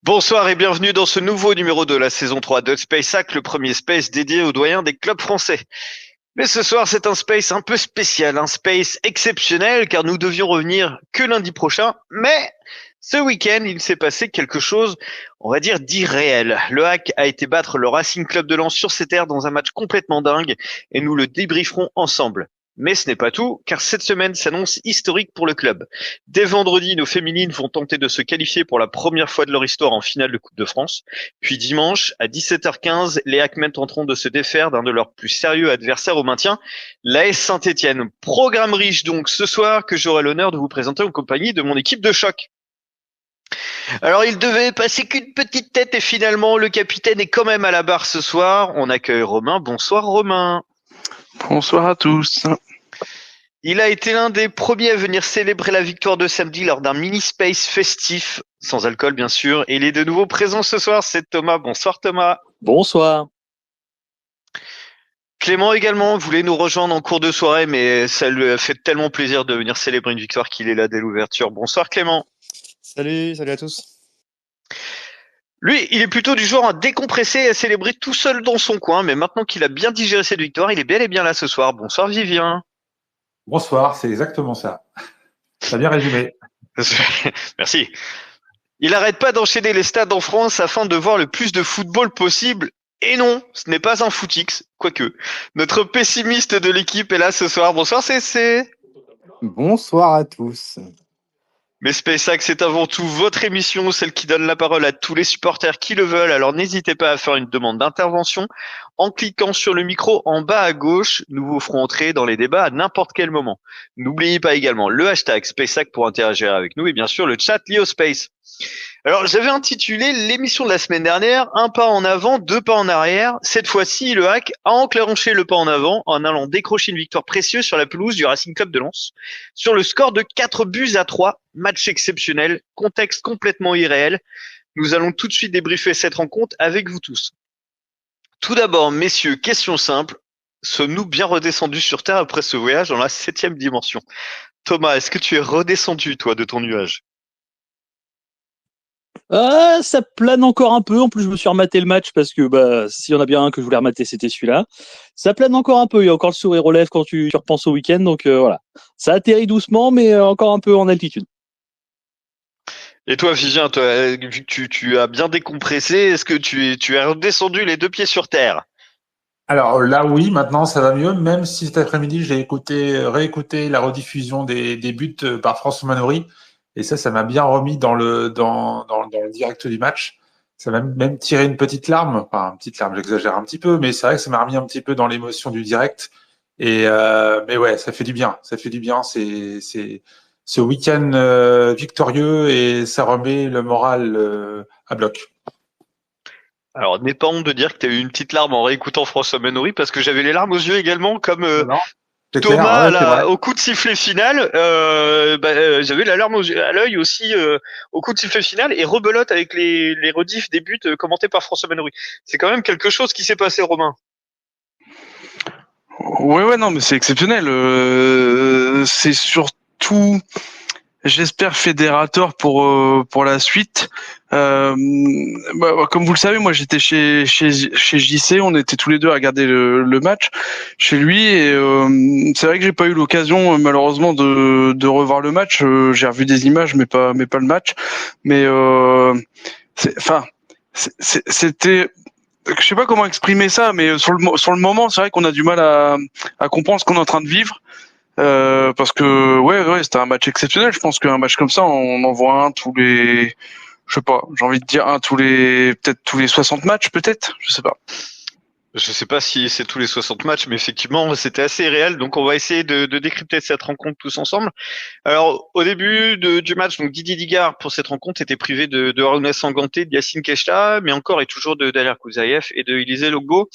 Bonsoir et bienvenue dans ce nouveau numéro de la saison 3 de Space Hack, le premier space dédié aux doyens des clubs français. Mais ce soir, c'est un space un peu spécial, un space exceptionnel, car nous devions revenir que lundi prochain. Mais ce week-end, il s'est passé quelque chose, on va dire, d'irréel. Le Hack a été battre le Racing Club de Lens sur ses terres dans un match complètement dingue, et nous le débrieferons ensemble. Mais ce n'est pas tout, car cette semaine s'annonce historique pour le club. Dès vendredi, nos féminines vont tenter de se qualifier pour la première fois de leur histoire en finale de Coupe de France. Puis dimanche, à 17h15, les Hackmen tenteront de se défaire d'un de leurs plus sérieux adversaires au maintien, l'AS Saint-Étienne. Programme riche donc ce soir que j'aurai l'honneur de vous présenter en compagnie de mon équipe de choc. Alors il devait passer qu'une petite tête et finalement le capitaine est quand même à la barre ce soir. On accueille Romain. Bonsoir Romain. Bonsoir à tous. Il a été l'un des premiers à venir célébrer la victoire de samedi lors d'un mini-space festif, sans alcool bien sûr, et il est de nouveau présent ce soir, c'est Thomas. Bonsoir Thomas. Bonsoir. Clément également voulait nous rejoindre en cours de soirée, mais ça lui a fait tellement plaisir de venir célébrer une victoire qu'il est là dès l'ouverture. Bonsoir Clément. Salut à tous. Lui, il est plutôt du genre à décompresser et à célébrer tout seul dans son coin, mais maintenant qu'il a bien digéré cette victoire, il est bel et bien là ce soir. Bonsoir Vivien. Bonsoir, c'est exactement ça. T'as bien résumé. Merci. Il n'arrête pas d'enchaîner les stades en France afin de voir le plus de football possible. Et non, ce n'est pas un footix, quoique. Notre pessimiste de l'équipe est là ce soir. Bonsoir CC. Bonsoir à tous. Mais SpaceX, c'est avant tout votre émission, celle qui donne la parole à tous les supporters qui le veulent. Alors n'hésitez pas à faire une demande d'intervention en cliquant sur le micro en bas à gauche. Nous vous ferons entrer dans les débats à n'importe quel moment. N'oubliez pas également le hashtag SpaceX pour interagir avec nous et bien sûr le chat LioSpace. Alors, j'avais intitulé l'émission de la semaine dernière, un pas en avant, deux pas en arrière. Cette fois-ci, le Hack a enclenché le pas en avant en allant décrocher une victoire précieuse sur la pelouse du Racing Club de Lens. Sur le score de 4-3, match exceptionnel, contexte complètement irréel. Nous allons tout de suite débriefer cette rencontre avec vous tous. Tout d'abord, messieurs, question simple. Sommes-nous bien redescendus sur Terre après ce voyage dans la 7e dimension? Thomas, est-ce que tu es redescendu, toi, de ton nuage? Ça plane encore un peu. En plus, je me suis rematé le match parce que s'il y en a bien un que je voulais remater, c'était celui-là. Ça plane encore un peu. Il y a encore le sourire aux lèvres quand tu repenses au week-end. Donc voilà. Ça atterrit doucement, mais encore un peu en altitude. Et toi, Vivien, toi, vu que tu as bien décompressé, est-ce que tu es redescendu les deux pieds sur terre? Alors là, oui, maintenant ça va mieux, même si cet après-midi j'ai réécouté la rediffusion des buts par François Manori, et ça m'a bien remis dans le direct du match. Ça m'a même tiré une petite larme, enfin une petite larme, j'exagère un petit peu, mais c'est vrai que ça m'a remis un petit peu dans l'émotion du direct. Mais ouais, ça fait du bien, c'est ce week-end victorieux et ça remet le moral à bloc. Alors, n'aie pas honte de dire que tu as eu une petite larme en réécoutant François Manori, parce que j'avais les larmes aux yeux également, comme Non, c'est clair, Thomas ouais, c'est vrai. au coup de sifflet final. J'avais la larme à l'œil aussi au coup de sifflet final, et rebelote avec les rediffs des buts commentés par François Manori. C'est quand même quelque chose qui s'est passé, Romain. Ouais, non, mais c'est exceptionnel. C'est surtout, j'espère, fédérateur pour la suite. Comme vous le savez, moi j'étais chez JC, on était tous les deux à regarder le match chez lui, et c'est vrai que j'ai pas eu l'occasion malheureusement de revoir le match. J'ai revu des images, mais pas le match. Mais c'était, je sais pas comment exprimer ça, mais sur le moment, c'est vrai qu'on a du mal à comprendre ce qu'on est en train de vivre. Parce que ouais, c'était un match exceptionnel. Je pense qu'un match comme ça, on en voit un tous les, je sais pas, j'ai envie de dire peut-être tous les 60 matchs, peut-être, je sais pas. Je sais pas si c'est tous les 60 matchs, mais effectivement, c'était assez réel. Donc, on va essayer de décrypter cette rencontre tous ensemble. Alors, au début du match, donc Didier Digard, pour cette rencontre, était privé de Harouna Sanganté, de Yacine Keshta, mais encore et toujours de Daler Kouzaïev et de Élisée Logbo.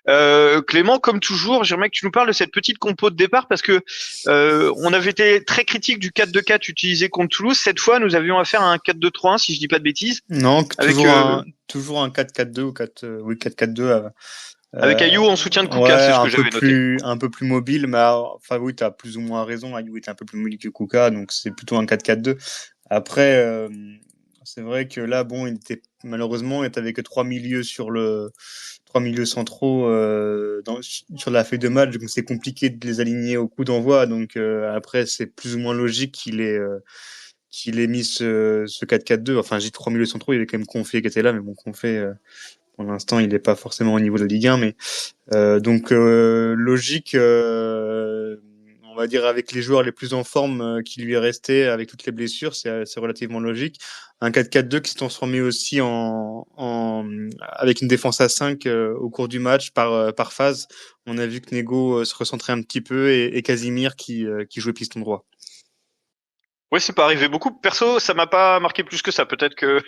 Clément, comme toujours, j'aimerais que tu nous parles de cette petite compo de départ, parce que on avait été très critique du 4-2-4 utilisé contre Toulouse. Cette fois, nous avions affaire à un 4-2-3-1, si je dis pas de bêtises. Non, Avec, toujours un 4-4-2 ou 4-4-2. Avec Ayou en soutien de Kouka, ouais, c'est ce que j'avais noté. un peu plus mobile, mais enfin oui, t'as plus ou moins raison. Ayou était un peu plus mobile que Kuka, donc c'est plutôt un 4-4-2. Après, C'est vrai que là, bon, malheureusement, il n'avait que trois milieux centraux sur la feuille de match, donc c'est compliqué de les aligner au coup d'envoi. Donc après, c'est plus ou moins logique qu'il ait mis ce 4-4-2. Enfin, j'ai trois milieux centraux, il y avait quand même Confé qui était là, mais bon, Confé, pour l'instant, il n'est pas forcément au niveau de la Ligue 1, mais donc logique, on va dire avec les joueurs les plus en forme qui lui est resté, avec toutes les blessures, c'est relativement logique. Un 4-4-2 qui se transformait aussi avec une défense à 5 au cours du match par phase. On a vu que Nego se recentrait un petit peu et Casimir qui jouait piston droit. Oui, c'est pas arrivé beaucoup. Perso, ça m'a pas marqué plus que ça. Peut-être que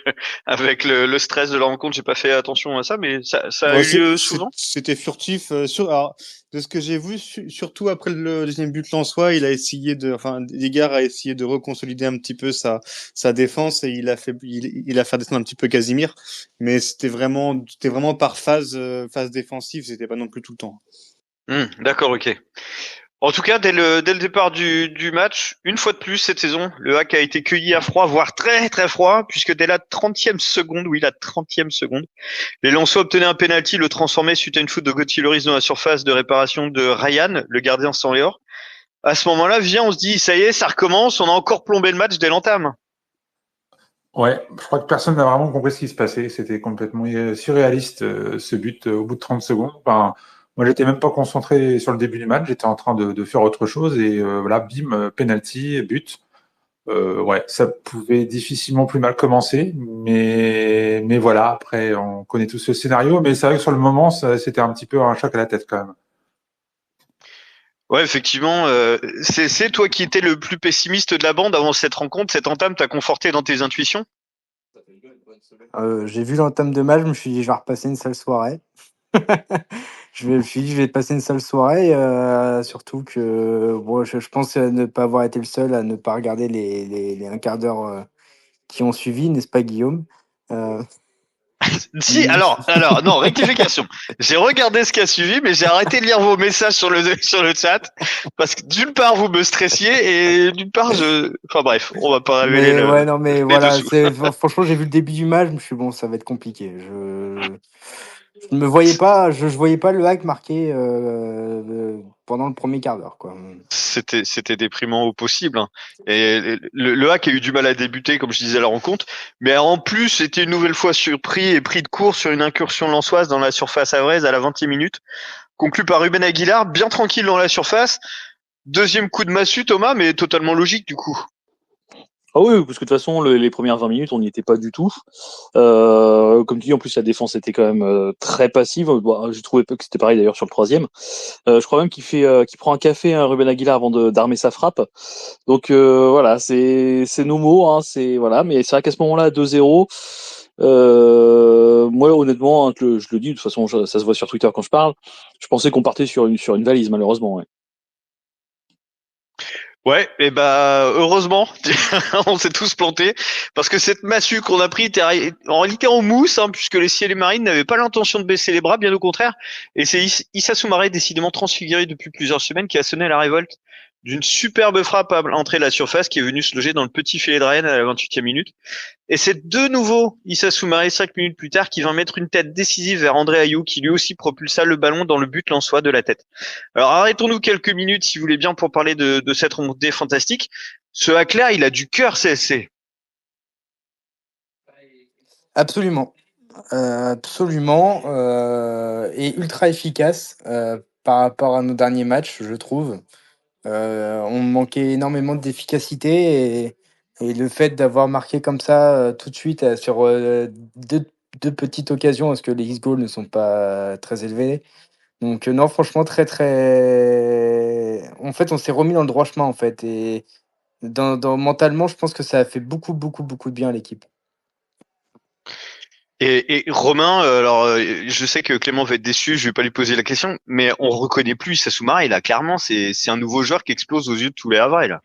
avec le stress de la rencontre, j'ai pas fait attention à ça, mais ça a Ouais, eu lieu souvent. c'était furtif. Alors, de ce que j'ai vu, surtout après le deuxième but lensois, Digard a essayé de reconsolider un petit peu sa défense et il a fait descendre un petit peu Casimir. Mais c'était vraiment par phase défensive. C'était pas non plus tout le temps. D'accord, ok. En tout cas, dès le départ du match, une fois de plus cette saison, le hack a été cueilli à froid, voire très très froid, puisque dès la 30e seconde, oui, la 30e seconde, les Lensois obtenaient un penalty, le transformaient suite à une faute de Gauthier Loris dans la surface de réparation de Ryan, le gardien sans Léor. À ce moment-là, on se dit, ça y est, ça recommence, on a encore plombé le match dès l'entame. Ouais, je crois que personne n'a vraiment compris ce qui se passait. C'était complètement surréaliste, ce but au bout de 30 secondes. Enfin, moi, j'étais même pas concentré sur le début du match. J'étais en train de faire autre chose et voilà, bim, penalty, but. Ouais, ça pouvait difficilement plus mal commencer, mais voilà. Après, on connaît tous ce scénario, mais c'est vrai que sur le moment, c'était un petit peu un choc à la tête quand même. Ouais, effectivement, c'est toi qui étais le plus pessimiste de la bande avant cette rencontre, cette entame t'a conforté dans tes intuitions? J'ai vu l'entame de match, je me suis dit, je vais repasser une sale soirée. Je me suis dit, je vais passer une sale soirée, surtout que bon, je pense ne pas avoir été le seul à ne pas regarder les un quart d'heure qui ont suivi, n'est-ce pas, Guillaume? Euh, Si, non, rectification. J'ai regardé ce qui a suivi, mais j'ai arrêté de lire vos messages sur le chat, parce que d'une part, vous me stressiez, et d'une part, enfin bref, on va pas révéler mais ouais, non, mais les voilà, dessous. franchement, j'ai vu le début du match, je me suis dit, bon, ça va être compliqué. Je ne me voyais pas, je voyais pas le hack marqué pendant le premier quart d'heure, quoi. C'était déprimant au possible, hein. Et le hack a eu du mal à débuter, comme je disais à la rencontre, mais en plus, c'était une nouvelle fois surpris et pris de court sur une incursion lensoise dans la surface havraise à la 20e minute, conclu par Ruben Aguilar, bien tranquille dans la surface. Deuxième coup de massue, Thomas, mais totalement logique du coup. Ah oui, parce que de toute façon, les premières 20 minutes, on n'y était pas du tout. Comme tu dis, en plus, la défense était quand même très passive. Bon, j'ai trouvé que c'était pareil d'ailleurs sur le troisième. Je crois même qu'il prend un café, hein, Ruben Aguilar, avant d'armer sa frappe. Donc voilà, c'est nos mots, hein, c'est voilà. Mais c'est vrai qu'à ce moment-là, 2-0. Moi, honnêtement, hein, je le dis, de toute façon, ça se voit sur Twitter quand je parle. Je pensais qu'on partait sur une valise, malheureusement. Ouais. Ouais, et bah heureusement, on s'est tous plantés parce que cette massue qu'on a pris était en réalité en mousse, hein, puisque les Ciel et Marines n'avaient pas l'intention de baisser les bras, bien au contraire. Et c'est Issa Soumaré, décidément transfiguré depuis plusieurs semaines, qui a sonné la révolte d'une superbe frappe à l'entrée de la surface qui est venue se loger dans le petit filet de Rennes à la 28e minute. Et c'est de nouveau Issa Soumaré, 5 minutes plus tard, qui va mettre une tête décisive vers André Ayou, qui lui aussi propulsa le ballon dans le but lensois de la tête. Alors arrêtons-nous quelques minutes, si vous voulez bien, pour parler de cette remontée fantastique. Ce hack-là, il a du cœur, CSC. Absolument. Absolument. Et ultra efficace par rapport à nos derniers matchs, je trouve. On manquait énormément d'efficacité et le fait d'avoir marqué comme ça tout de suite sur deux petites occasions, parce que les X-goals ne sont pas très élevés. Donc non, franchement, très très. En fait, on s'est remis dans le droit chemin en fait. Et mentalement, je pense que ça a fait beaucoup, beaucoup, beaucoup de bien à l'équipe. Et Romain, je sais que Clément va être déçu, je vais pas lui poser la question, mais on reconnaît plus Issa Soumaré, là, clairement, c'est un nouveau joueur qui explose aux yeux de tous les Havrais, là.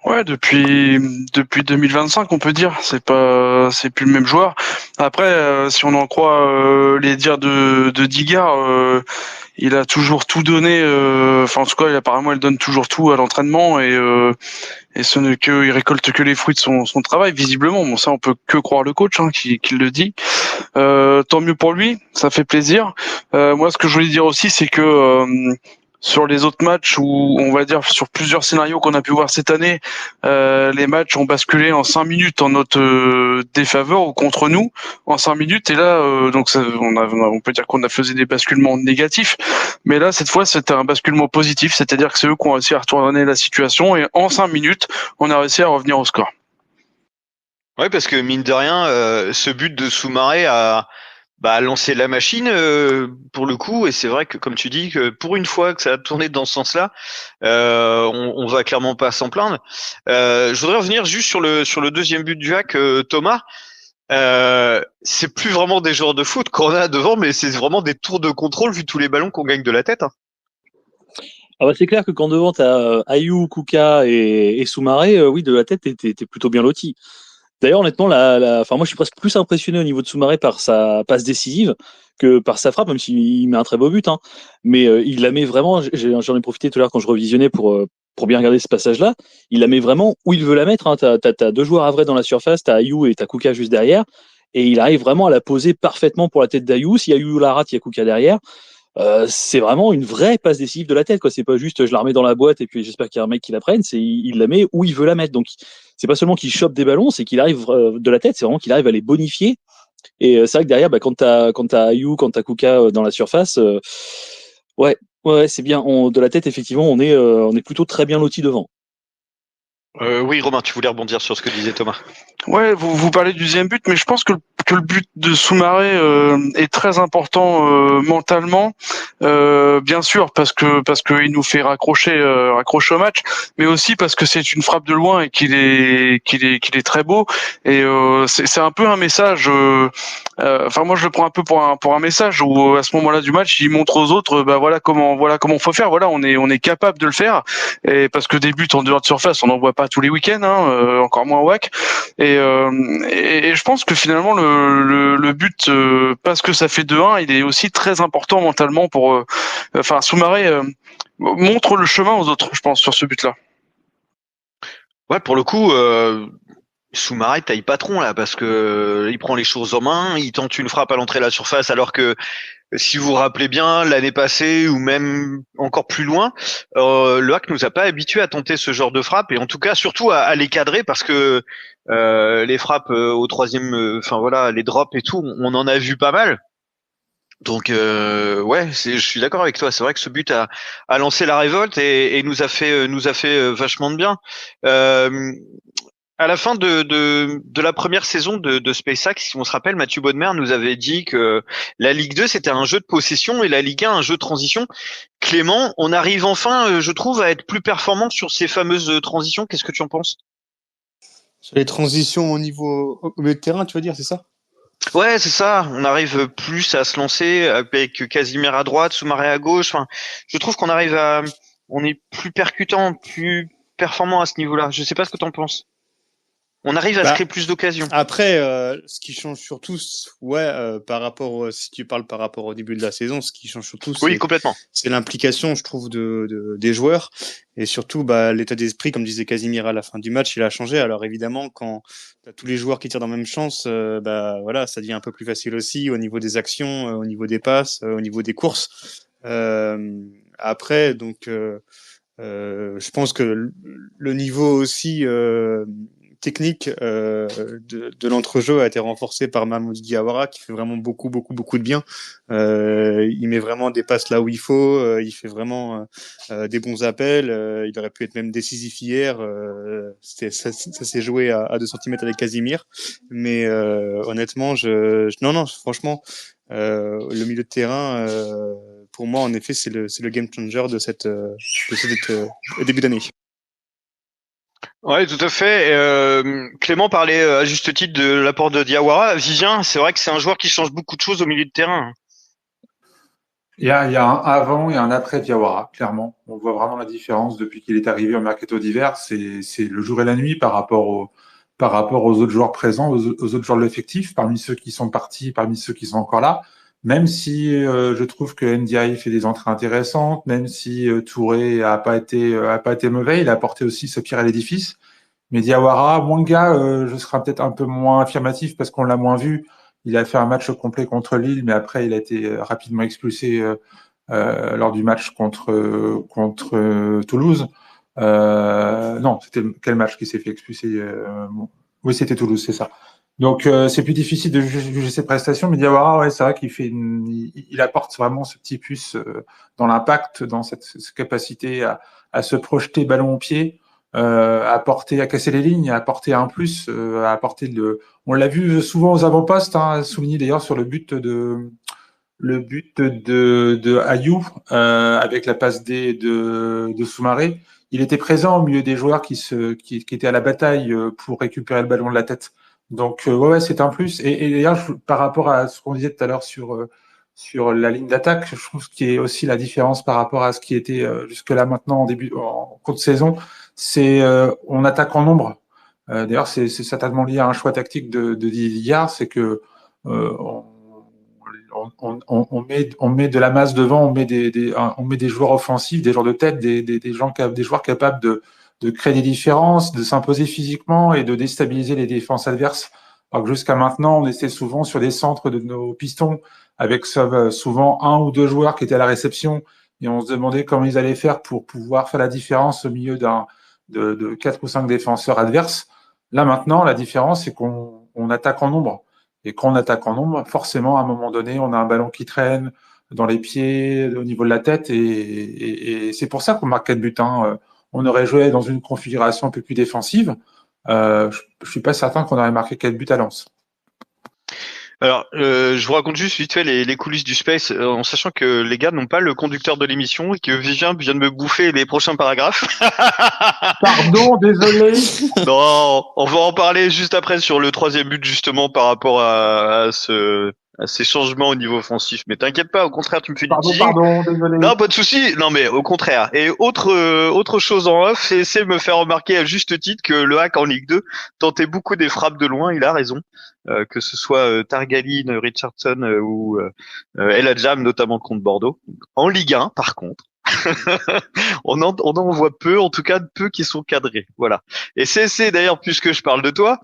Ouais, depuis 2025, on peut dire, c'est plus le même joueur. Après, si on en croit les dires de Digard, il a toujours tout donné. Enfin, en tout cas, apparemment, il donne toujours tout à l'entraînement et ce n'est que il récolte que les fruits de son travail, visiblement. Bon, ça, on peut que croire le coach qui le dit. Tant mieux pour lui, ça fait plaisir. Moi, ce que je voulais dire aussi, c'est que sur les autres matchs où on va dire sur plusieurs scénarios qu'on a pu voir cette année, les matchs ont basculé en 5 minutes en notre défaveur ou contre nous en 5 minutes. Et là, donc on peut dire qu'on a fait des basculements négatifs, mais là cette fois c'était un basculement positif, c'est-à-dire que c'est eux qui ont réussi à retourner la situation et en 5 minutes on a réussi à revenir au score. Ouais, parce que mine de rien, ce but de Soumaré a lancé la machine pour le coup, et c'est vrai que comme tu dis que pour une fois que ça a tourné dans ce sens-là, on va clairement pas s'en plaindre. Je voudrais revenir juste sur le deuxième but du hack, Thomas. C'est plus vraiment des joueurs de foot qu'on a devant, mais c'est vraiment des tours de contrôle vu tous les ballons qu'on gagne de la tête. Hein. Ah bah c'est clair que quand devant t'as Ayou, Kuka et Soumaré, oui, de la tête, t'es plutôt bien loti. D'ailleurs, honnêtement, enfin, moi, je suis presque plus impressionné au niveau de Soumaré par sa passe décisive que par sa frappe, même s'il met un très beau but. Hein. Mais il la met vraiment. J'en ai profité tout à l'heure quand je revisionnais pour bien regarder ce passage-là. Il la met vraiment où il veut la mettre. Hein. T'as deux joueurs à vrai dans la surface, t'as Ayou et t'as Kuka juste derrière, et il arrive vraiment à la poser parfaitement pour la tête d'Ayou. Si Ayou la rate, il y a Kuka derrière. C'est vraiment une vraie passe décisive de la tête, quoi. C'est pas juste je la remets dans la boîte et puis j'espère qu'il y a un mec qui la prenne. C'est il la met où il veut la mettre. Donc c'est pas seulement qu'il chope des ballons, c'est qu'il arrive de la tête. C'est vraiment qu'il arrive à les bonifier. Et c'est vrai que derrière, quand t'as Ayou, quand t'as Kuka dans la surface, ouais, c'est bien. De la tête, effectivement, on est plutôt très bien loti devant. Oui, Romain, tu voulais rebondir sur ce que disait Thomas. Ouais, vous parlez du deuxième but, mais je pense que le but de Soumaré est très important mentalement, bien sûr parce que il nous fait raccrocher au match, mais aussi parce que c'est une frappe de loin et qu'il est très beau et c'est un peu un message. Enfin moi je le prends un peu pour un message où à ce moment-là du match il montre aux autres voilà comment faut faire, voilà on est capable de le faire et parce que des buts en dehors de surface on n'en voit pas tous les week-ends, hein, encore moins au WAC. Et je pense que finalement le but parce que ça fait 2-1, il est aussi très important mentalement pour enfin Soumaré montre le chemin aux autres, je pense, sur ce but-là. Ouais, pour le coup, Soumaré taille patron là parce que il prend les choses en main, il tente une frappe à l'entrée de la surface alors que si vous vous rappelez bien, l'année passée ou même encore plus loin, le HAC nous a pas habitués à tenter ce genre de frappe et en tout cas surtout à les cadrer parce que les frappes au troisième, enfin voilà, les drops et tout, on en a vu pas mal. Donc ouais, je suis d'accord avec toi. C'est vrai que ce but a lancé la révolte et nous a fait vachement de bien. Euh, à la fin de la première saison de SpaceX, si on se rappelle, Mathieu Bodmer nous avait dit que la Ligue 2 c'était un jeu de possession et la Ligue 1 un jeu de transition. Clément, on arrive enfin, je trouve, à être plus performant sur ces fameuses transitions. Qu'est-ce que tu en penses? Sur les transitions au milieu de terrain, tu veux dire, c'est ça? Ouais, c'est ça. On arrive plus à se lancer avec Casimir à droite, Soumaré à gauche. Enfin, je trouve on est plus percutant, plus performant à ce niveau-là. Je sais pas ce que t'en penses. On arrive à se créer plus d'occasions. Après, ce qui change surtout, par rapport, si tu parles par rapport au début de la saison, ce qui change surtout, oui, complètement. C'est l'implication, je trouve, des joueurs et surtout, l'état d'esprit, comme disait Casimir à la fin du match, il a changé. Alors évidemment, quand t'as tous les joueurs qui tirent dans la même chance, voilà, ça devient un peu plus facile aussi au niveau des actions, au niveau des passes, au niveau des courses. Après, donc, je pense que le niveau aussi technique de l'entrejeu a été renforcé par Mahmoud Diawara qui fait vraiment beaucoup de bien. Il met vraiment des passes là où il faut, il fait vraiment des bons appels, il aurait pu être même décisif hier, ça s'est joué à 2 cm avec Casimir, mais honnêtement non franchement le milieu de terrain pour moi en effet c'est le game changer de cette début d'année. Ouais, tout à fait. Clément parlait à juste titre de l'apport de Diawara. Vivien, c'est vrai que c'est un joueur qui change beaucoup de choses au milieu de terrain. Il y a un avant et un après Diawara, clairement. On voit vraiment la différence depuis qu'il est arrivé au mercato d'hiver. C'est le jour et la nuit par rapport aux autres joueurs présents, aux autres joueurs de l'effectif, parmi ceux qui sont partis, parmi ceux qui sont encore là. Même si je trouve que NDI fait des entrées intéressantes, même si Touré a pas été mauvais, il a apporté aussi sa pierre à l'édifice. Mais Diawara, Mwanga, je serai peut-être un peu moins affirmatif parce qu'on l'a moins vu. Il a fait un match complet contre Lille, mais après il a été rapidement expulsé lors du match contre Toulouse. Non, c'était quel match qui s'est fait expulser Oui, c'était Toulouse, c'est ça. Donc c'est plus difficile de juger ses prestations, mais Diawara, ouais, c'est vrai il apporte vraiment ce petit plus dans l'impact, dans cette capacité à se projeter ballon au pied, à casser les lignes, à apporter un plus, à apporter On l'a vu souvent aux avant-postes, hein, souligné d'ailleurs sur le but de Ayou avec la passe D de Soumaré. Il était présent au milieu des joueurs qui étaient à la bataille pour récupérer le ballon de la tête. Donc ouais, c'est un plus. Et d'ailleurs, par rapport à ce qu'on disait tout à l'heure sur la ligne d'attaque, je trouve qu'il y a aussi la différence par rapport à ce qui était jusque-là maintenant en cours de saison, c'est on attaque en nombre. D'ailleurs, c'est certainement lié à un choix tactique de Didier, c'est que euh, on met de la masse devant, on met des joueurs offensifs, des joueurs de tête, des joueurs capables de créer des différences, de s'imposer physiquement et de déstabiliser les défenses adverses. Alors que jusqu'à maintenant, on était souvent sur des centres de nos pistons avec souvent un ou deux joueurs qui étaient à la réception et on se demandait comment ils allaient faire pour pouvoir faire la différence au milieu de quatre ou cinq défenseurs adverses. Là maintenant, la différence, c'est qu'on attaque en nombre. Et quand on attaque en nombre, forcément, à un moment donné, on a un ballon qui traîne dans les pieds, au niveau de la tête, et c'est pour ça qu'on marque 4 buts. Hein. On aurait joué dans une configuration un peu plus défensive. Je suis pas certain qu'on aurait marqué 4 buts à Lens. Alors, je vous raconte juste vite fait les coulisses du Space, en sachant que les gars n'ont pas le conducteur de l'émission et que Vivien vient de me bouffer les prochains paragraphes. Pardon, désolé. Non, on va en parler juste après sur le troisième but justement par rapport à ces changements au niveau offensif. Mais t'inquiète pas, au contraire, tu me fais du teasing. Pardon, désolé. Non, pas de souci. Non, mais au contraire. Et autre chose en off, c'est me faire remarquer à juste titre que le hack en Ligue 2 tentait beaucoup des frappes de loin. Il a raison. Que ce soit Targaline, Richardson El Hadjam, notamment contre Bordeaux. En Ligue 1, par contre, on en voit peu, en tout cas peu qui sont cadrés. Voilà. Et c'est d'ailleurs, puisque je parle de toi,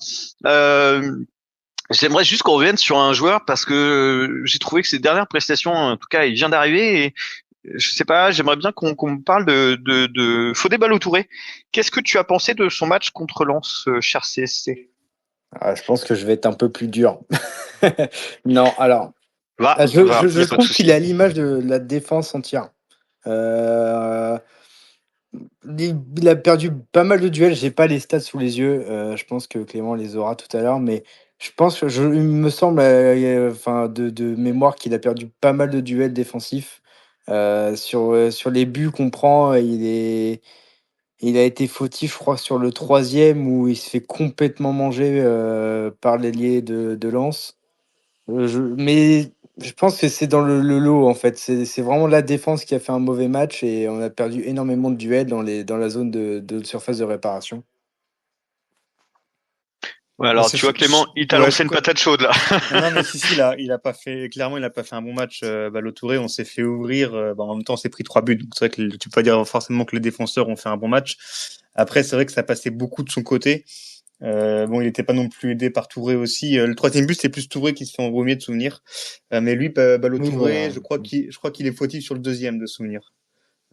j'aimerais juste qu'on revienne sur un joueur parce que j'ai trouvé que ses dernières prestations, en tout cas, il vient d'arriver et je sais pas, j'aimerais bien qu'on me parle de Fodé Ballo-Touré. Qu'est-ce que tu as pensé de son match contre Lens, cher CSC? Ah, je pense que je vais être un peu plus dur. Non, alors, Va, je y a pas de trouve qu'il souci. est à l'image de la défense entière. Euh, il a perdu pas mal de duels. J'ai pas les stats sous les yeux. Je pense que Clément les aura tout à l'heure, mais je pense que il me semble, enfin, de mémoire, qu'il a perdu pas mal de duels défensifs. Sur les buts qu'on prend, il a été fautif, je crois, sur le troisième où il se fait complètement manger par l'ailier de Lens. Mais je pense que c'est dans le lot, en fait. C'est vraiment la défense qui a fait un mauvais match et on a perdu énormément de duels dans la zone de surface de réparation. Ouais, Ouais, alors, tu vois, Clément, il t'a ouais, lancé une patate chaude, là. non, mais si, il a pas fait, clairement, il a pas fait un bon match, Ballo-Touré. On s'est fait ouvrir, en même temps, on s'est pris 3 buts. Donc, c'est vrai que tu peux pas dire forcément que les défenseurs ont fait un bon match. Après, c'est vrai que ça passait beaucoup de son côté. Bon, il était pas non plus aidé par Touré aussi. Le troisième but, c'est plus Touré qui se fait embaumer de souvenir. Mais lui, Oui, Ballo-Touré, voilà. je crois qu'il est fautif sur le deuxième de souvenir.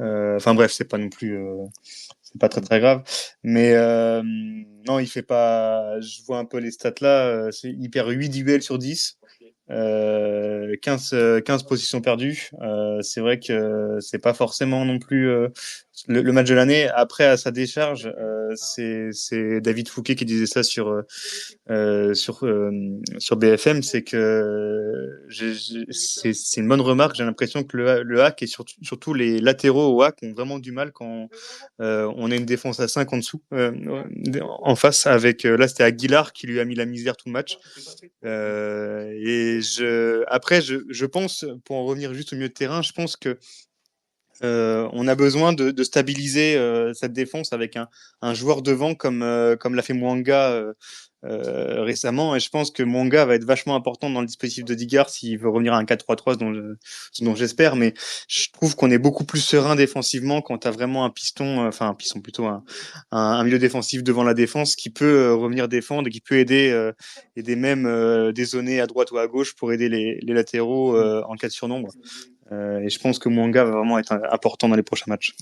Enfin bref, c'est pas non plus, c'est pas très très grave. Mais non, il fait pas. Je vois un peu les stats là. Il perd 8 duels sur 10. 15 positions perdues. C'est vrai que c'est pas forcément non plus le match de l'année. Après, à sa décharge, c'est David Fouquet qui disait ça sur BFM, c'est que c'est une bonne remarque. J'ai l'impression que le hack et surtout les latéraux au hack ont vraiment du mal quand on a une défense à 5 en dessous, en face. Avec là, c'était Aguilar qui lui a mis la misère tout le match. Après, je pense, pour en revenir juste au milieu de terrain, je pense que on a besoin de stabiliser cette défense avec un joueur devant comme l'a fait Mwanga récemment, et je pense que Mwanga va être vachement important dans le dispositif de Digard s'il veut revenir à un 4-3-3, ce dont j'espère, mais je trouve qu'on est beaucoup plus serein défensivement quand tu as vraiment un piston, enfin un piston plutôt, un milieu défensif devant la défense qui peut revenir défendre et qui peut aider même des zones à droite ou à gauche pour aider les latéraux en cas de surnombre. Et je pense que Mwanga va vraiment être important dans les prochains matchs.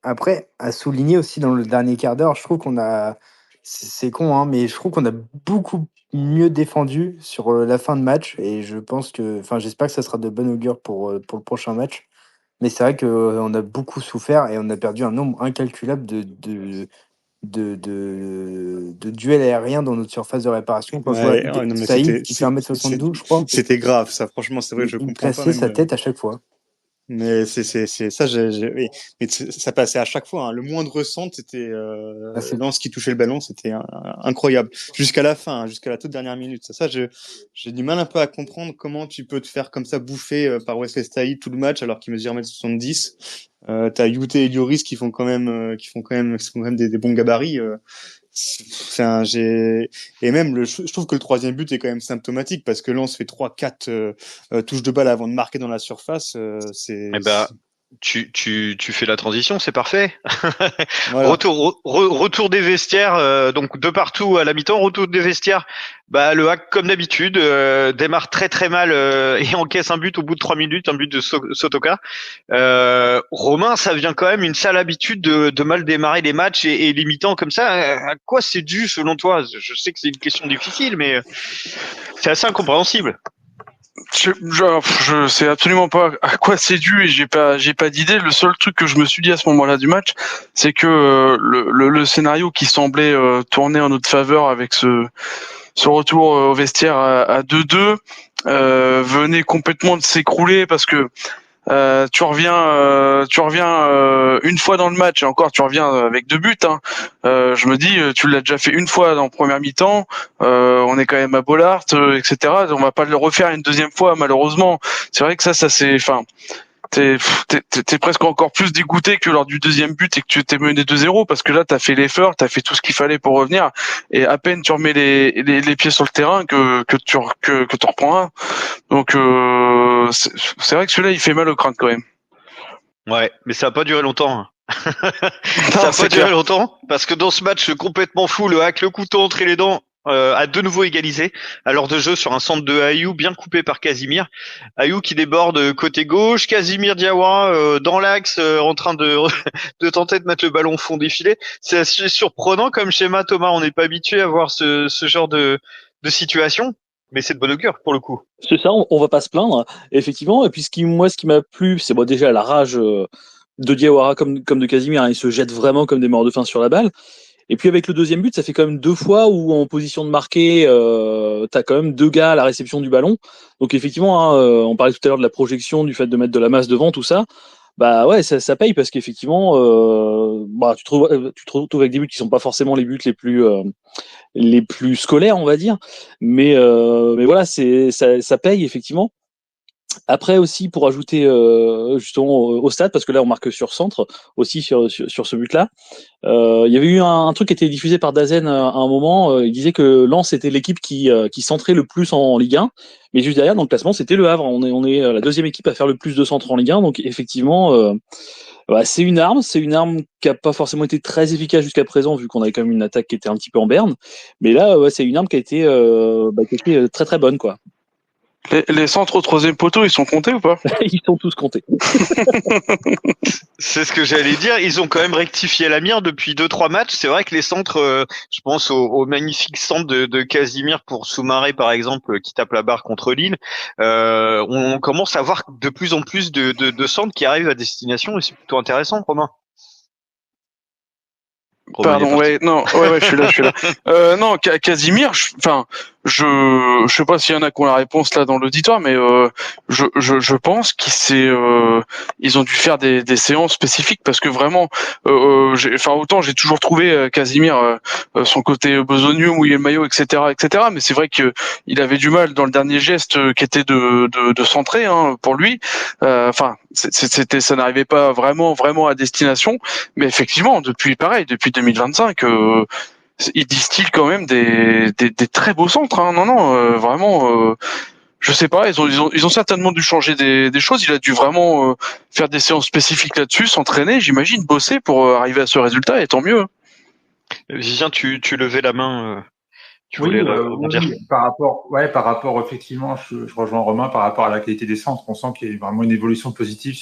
Après, à souligner aussi dans le dernier quart d'heure, je trouve qu'on a, c'est con, hein, mais je trouve qu'on a beaucoup mieux défendu sur la fin de match. Et je pense que, enfin, j'espère que ça sera de bon augure pour le prochain match. Mais c'est vrai qu'on a beaucoup souffert et on a perdu un nombre incalculable de duels aériens dans notre surface de réparation. Quand je vois non, mais Saïd qui fait 1m72, je crois, c'était grave, ça, franchement, c'est vrai, je il comprends pas. plaçait sa tête à chaque fois. Mais c'est ça, oui. Mais ça passait à chaque fois, hein. Le moindre centre, c'était Lens qui touchait le ballon, c'était incroyable. Jusqu'à la fin, hein, jusqu'à la toute dernière minute. Ça, j'ai du mal un peu à comprendre comment tu peux te faire comme ça bouffer par Wesley Saïd tout le match alors qu'il mesure 1m70. T'as Youté et Lloris qui font quand même des bons gabarits. Et même je trouve que le troisième but est quand même symptomatique parce que Lens fait 3-4 touches de balle avant de marquer dans la surface. Tu fais la transition, c'est parfait. Voilà. Retour des vestiaires, donc de partout à la mi-temps, retour des vestiaires. Le hack, comme d'habitude, démarre très très mal et encaisse un but au bout de 3 minutes, un but de Sotoka. Romain, ça vient quand même une sale habitude de mal démarrer les matchs et les mi-temps comme ça. À quoi c'est dû selon toi? Je sais que c'est une question difficile, mais c'est assez incompréhensible. Je sais absolument pas à quoi c'est dû et j'ai pas d'idée. Le seul truc que je me suis dit à ce moment-là du match, c'est que le scénario qui semblait tourner en notre faveur avec ce retour au vestiaire à 2-2 venait complètement de s'écrouler parce que tu reviens une fois dans le match et encore tu reviens avec 2 buts. Hein. Je me dis, tu l'as déjà fait une fois dans première mi-temps. On est quand même à Bollaert, etc. On va pas le refaire une deuxième fois malheureusement. C'est vrai que ça c'est, enfin, t'es presque encore plus dégoûté que lors du deuxième but et que tu t'es mené 2-0 parce que là t'as fait l'effort, t'as fait tout ce qu'il fallait pour revenir et à peine tu remets les pieds sur le terrain que tu reprends un. Donc c'est vrai que celui-là il fait mal au crâne quand même. Ouais, mais ça a pas duré longtemps. Ça a pas duré longtemps parce que dans ce match complètement fou, le hack, le couteau entre les dents, a de nouveau égalisé à l'heure de jeu sur un centre de Ayou bien coupé par Casimir. Ayou qui déborde côté gauche, Casimir Diawara dans l'axe en train de tenter de mettre le ballon au fond des filets. C'est assez surprenant comme schéma, Thomas. On n'est pas habitué à voir ce genre de situation. Mais c'est de bon augure pour le coup. C'est ça, on va pas se plaindre, effectivement. Et puis ce qui m'a plu, c'est déjà la rage de Diawara comme de Casimir. Hein, ils se jettent vraiment comme des morts de faim sur la balle. Et puis avec le deuxième but, ça fait quand même 2 fois où en position de marquer, t'as quand même 2 gars à la réception du ballon. Donc effectivement, hein, on parlait tout à l'heure de la projection, du fait de mettre de la masse devant, tout ça. Ouais, ça paye parce qu'effectivement, tu te retrouves avec des buts qui sont pas forcément les buts les plus scolaires, on va dire. Mais voilà, ça paye effectivement. Après aussi pour ajouter justement au stade, parce que là on marque sur centre aussi sur ce but-là. Il y avait eu un truc qui était diffusé par Dazen à un moment. Il disait que Lens était l'équipe qui centrait le plus en Ligue 1, mais juste derrière dans le classement c'était le Havre. On est la deuxième équipe à faire le plus de centres en Ligue 1, donc effectivement c'est une arme qui a pas forcément été très efficace jusqu'à présent vu qu'on avait quand même une attaque qui était un petit peu en berne, mais là c'est une arme qui a été très très bonne quoi. Les centres au troisième poteau, ils sont comptés ou pas? Ils sont tous comptés. C'est ce que j'allais dire. Ils ont quand même rectifié la mire depuis 2-3 matchs. C'est vrai que les centres, je pense au magnifique centre de Casimir pour Soumaré, par exemple, qui tape la barre contre Lille. On commence à voir de plus en plus de centres qui arrivent à destination et c'est plutôt intéressant, Romain. Romain est Pardon, parti. ouais, non, ouais, je suis là. Non, Casimir, je sais pas s'il y en a qui ont la réponse là dans l'auditoire, mais je pense ils ont dû faire des séances spécifiques parce que vraiment, autant j'ai toujours trouvé Casimir son côté besogneux, mouiller le maillot, etc., mais c'est vrai que il avait du mal dans le dernier geste qui était de centrer pour lui. Ça n'arrivait pas vraiment à destination. Mais effectivement, depuis 2025, il distille quand même des très beaux centres. Non, vraiment. Je sais pas, ils ont certainement dû changer des choses. Il a dû vraiment faire des séances spécifiques là-dessus, s'entraîner, j'imagine, bosser pour arriver à ce résultat. Et tant mieux. Vivien, tu levais la main, tu voulais Oui, rebondir. oui, par rapport, effectivement, je rejoins Romain par rapport à la qualité des centres. On sent qu'il y a vraiment une évolution positive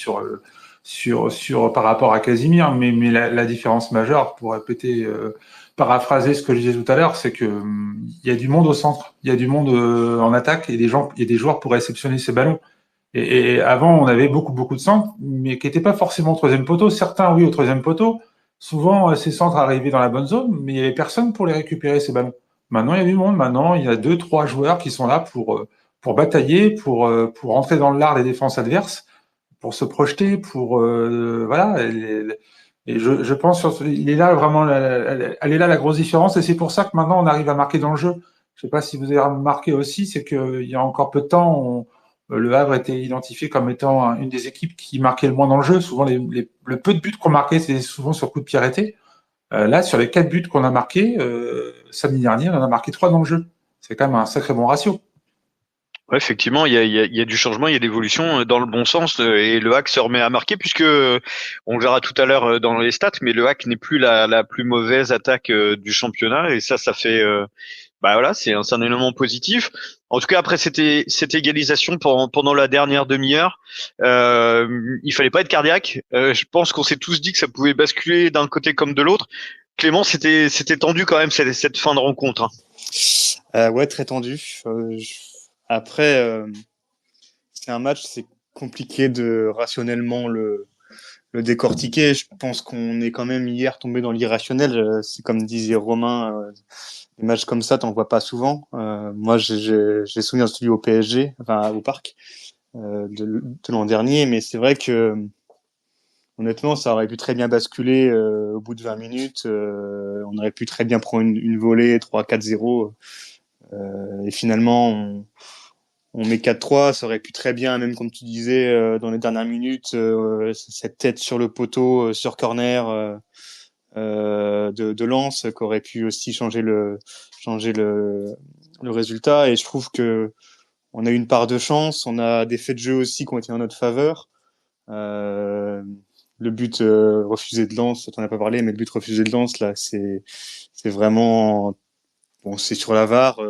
par rapport à Casimir, mais la différence majeure, pour répéter, paraphraser ce que je disais tout à l'heure, c'est que il y a du monde au centre, il y a du monde en attaque, et il y a des joueurs pour réceptionner ces ballons. Et avant, on avait beaucoup de centres, mais qui n'étaient pas forcément au troisième poteau. Certains, oui, au troisième poteau. Souvent, ces centres arrivaient dans la bonne zone, mais il y avait personne pour les récupérer, ces ballons. Maintenant, il y a du monde. Maintenant, il y a 2, 3 joueurs qui sont là pour batailler, pour entrer dans l'art des défenses adverses, pour se projeter, voilà. Et je pense, il est là vraiment, elle est là la grosse différence. Et c'est pour ça que maintenant, on arrive à marquer dans le jeu. Je sais pas si vous avez remarqué aussi, c'est qu'il y a encore peu de temps, le Havre était identifié comme étant une des équipes qui marquait le moins dans le jeu. Souvent, le peu de buts qu'on marquait, c'était souvent sur coup de pied arrêté. Là, sur les 4 buts qu'on a marqués, samedi dernier, on en a marqué 3 dans le jeu. C'est quand même un sacré bon ratio. Ouais, effectivement, il y a du changement, il y a de l'évolution dans le bon sens, et le hack se remet à marquer puisque on le verra tout à l'heure dans les stats, mais le hack n'est plus la plus mauvaise attaque du championnat, et ça fait bah voilà, c'est un élément positif. En tout cas, après cette égalisation pendant la dernière demi-heure, il fallait pas être cardiaque. Je pense qu'on s'est tous dit que ça pouvait basculer d'un côté comme de l'autre. Clément, c'était tendu quand même cette fin de rencontre. Ouais, très tendu. Après, c'est un match, c'est compliqué de rationnellement le décortiquer. Je pense qu'on est quand même hier tombé dans l'irrationnel. C'est comme disait Romain, des matchs comme ça, t'en vois pas souvent. Moi, j'ai souvenir de celui au PSG, enfin au Parc, de l'an dernier, mais c'est vrai que honnêtement, ça aurait pu très bien basculer au bout de 20 minutes. On aurait pu très bien prendre une volée 3-4-0. Et finalement, on met 4-3, ça aurait pu très bien, même comme tu disais, dans les dernières minutes, cette tête sur le poteau, sur corner de Lens, qui aurait pu aussi changer le résultat. Et je trouve que on a eu une part de chance, on a des faits de jeu aussi qui ont été en notre faveur. Le but refusé de Lens, on n'a pas parlé, mais le but refusé de Lens, là, c'est vraiment... Bon, c'est sur la VAR.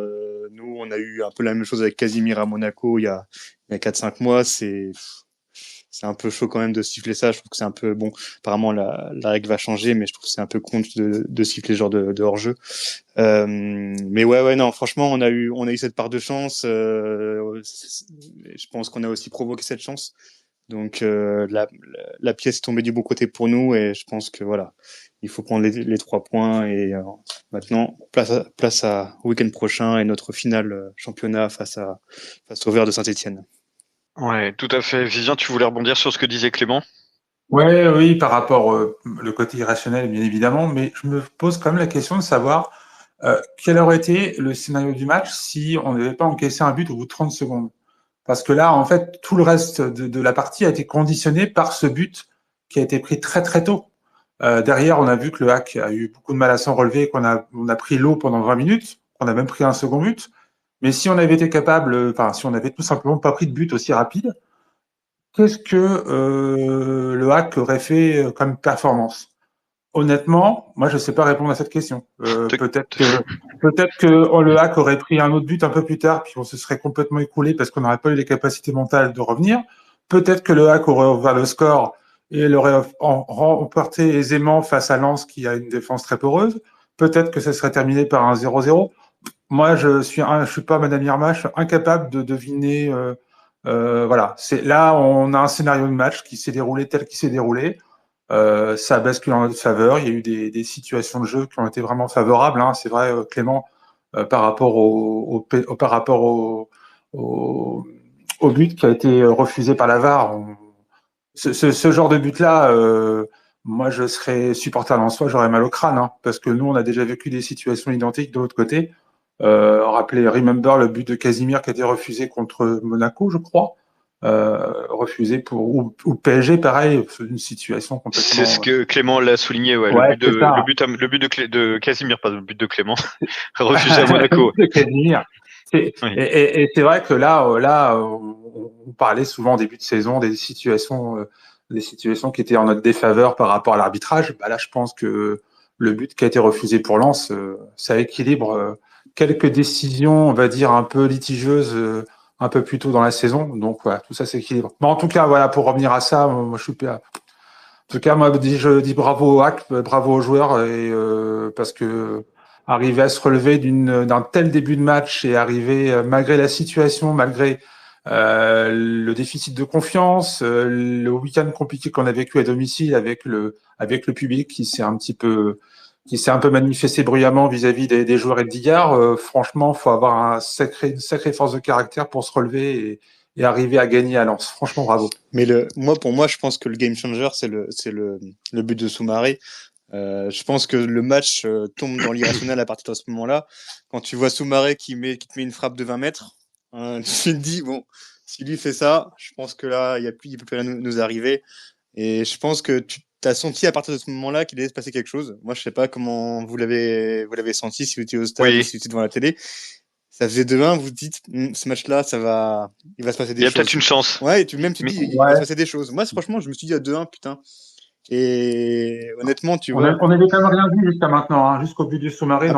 Nous, on a eu un peu la même chose avec Casimir à Monaco il y a 4-5 mois. C'est un peu chaud quand même de siffler ça. Je trouve que c'est un peu bon. Apparemment, la règle va changer, mais je trouve que c'est un peu con de siffler ce genre de hors-jeu. Mais ouais, non. Franchement, on a eu cette part de chance. Je pense qu'on a aussi provoqué cette chance. Donc la pièce est tombée du bon côté pour nous, et je pense que voilà, il faut prendre les 3 points, et maintenant place au week-end prochain et notre finale championnat face au Vert de Saint-Étienne. Ouais, tout à fait. Vivien, tu voulais rebondir sur ce que disait Clément? Ouais, oui, par rapport le côté irrationnel, bien évidemment, mais je me pose quand même la question de savoir quel aurait été le scénario du match si on n'avait pas encaissé un but au bout de 30 secondes. Parce que là, en fait, tout le reste de la partie a été conditionné par ce but qui a été pris très très tôt. Derrière, on a vu que le Hack a eu beaucoup de mal à s'en relever, on a pris l'eau pendant 20 minutes, on a même pris un second but. Mais si on avait été capable, si on avait tout simplement pas pris de but aussi rapide, qu'est-ce que le Hack aurait fait comme performance? Honnêtement, moi, je ne sais pas répondre à cette question. Peut-être que le Hack aurait pris un autre but un peu plus tard, puis on se serait complètement écoulé parce qu'on n'aurait pas eu les capacités mentales de revenir. Peut-être que le Hack aurait ouvert le score et l'aurait remporté aisément face à Lens, qui a une défense très poreuse. Peut-être que ça serait terminé par un 0-0. Moi, je suis pas Madame Irma, je suis incapable de deviner. Voilà, là, on a un scénario de match qui s'est déroulé tel qu'il s'est déroulé. Ça a basculé en notre faveur. Il y a eu des situations de jeu qui ont été vraiment favorables. Hein. C'est vrai, Clément, par rapport au but qui a été refusé par la VAR. Ce genre de but-là, moi, je serais supporter lensois, j'aurais mal au crâne, hein, parce que nous, on a déjà vécu des situations identiques de l'autre côté. Remember le but de Casimir qui a été refusé contre Monaco, je crois. Refusé ou PSG, pareil, c'est une situation complètement. C'est ce que Clément l'a souligné, ouais. Ouais, Le but de Casimir, pas le but de Clément, refusé à Monaco. de Casimir. Oui. Et c'est vrai que là, on parlait souvent en début de saison des situations qui étaient en notre défaveur par rapport à l'arbitrage. Bah là, je pense que le but qui a été refusé pour Lens, ça équilibre quelques décisions, on va dire un peu litigieuses, un peu plus tôt dans la saison. Donc voilà, tout ça s'équilibre. Mais en tout cas, voilà, pour revenir à ça, moi je suis pas. En tout cas, moi je dis bravo au hack, bravo aux joueurs, et parce que arriver à se relever d'un tel début de match et arriver malgré la situation, malgré le déficit de confiance, le week-end compliqué qu'on a vécu à domicile avec le public qui s'est un peu manifesté bruyamment vis-à-vis des joueurs et de Digard. Franchement, faut avoir une sacrée force de caractère pour se relever et arriver à gagner à Lens. Franchement, bravo. Mais pour moi, je pense que le game changer, c'est le but de Soumaré. Je pense que le match tombe dans l'irrationnel à partir de ce moment-là. Quand tu vois Soumaré qui te met une frappe de 20 mètres, tu te dis, bon, s'il lui fait ça, je pense que là, il peut plus rien nous arriver. Et je pense que tu as senti à partir de ce moment-là qu'il allait se passer quelque chose. Moi, je sais pas comment vous l'avez senti, si vous étiez au stade ou si vous étiez devant la télé. Ça faisait 2-1, vous dites, ce match-là, il va se passer des choses. Il y a peut-être une chance. Ouais, et tu dis, il va se passer des choses. Moi, franchement, je me suis dit à 2-1, putain. Et honnêtement, tu vois. On n'avait quand même rien vu jusqu'à maintenant, hein, jusqu'au but du Soumaré.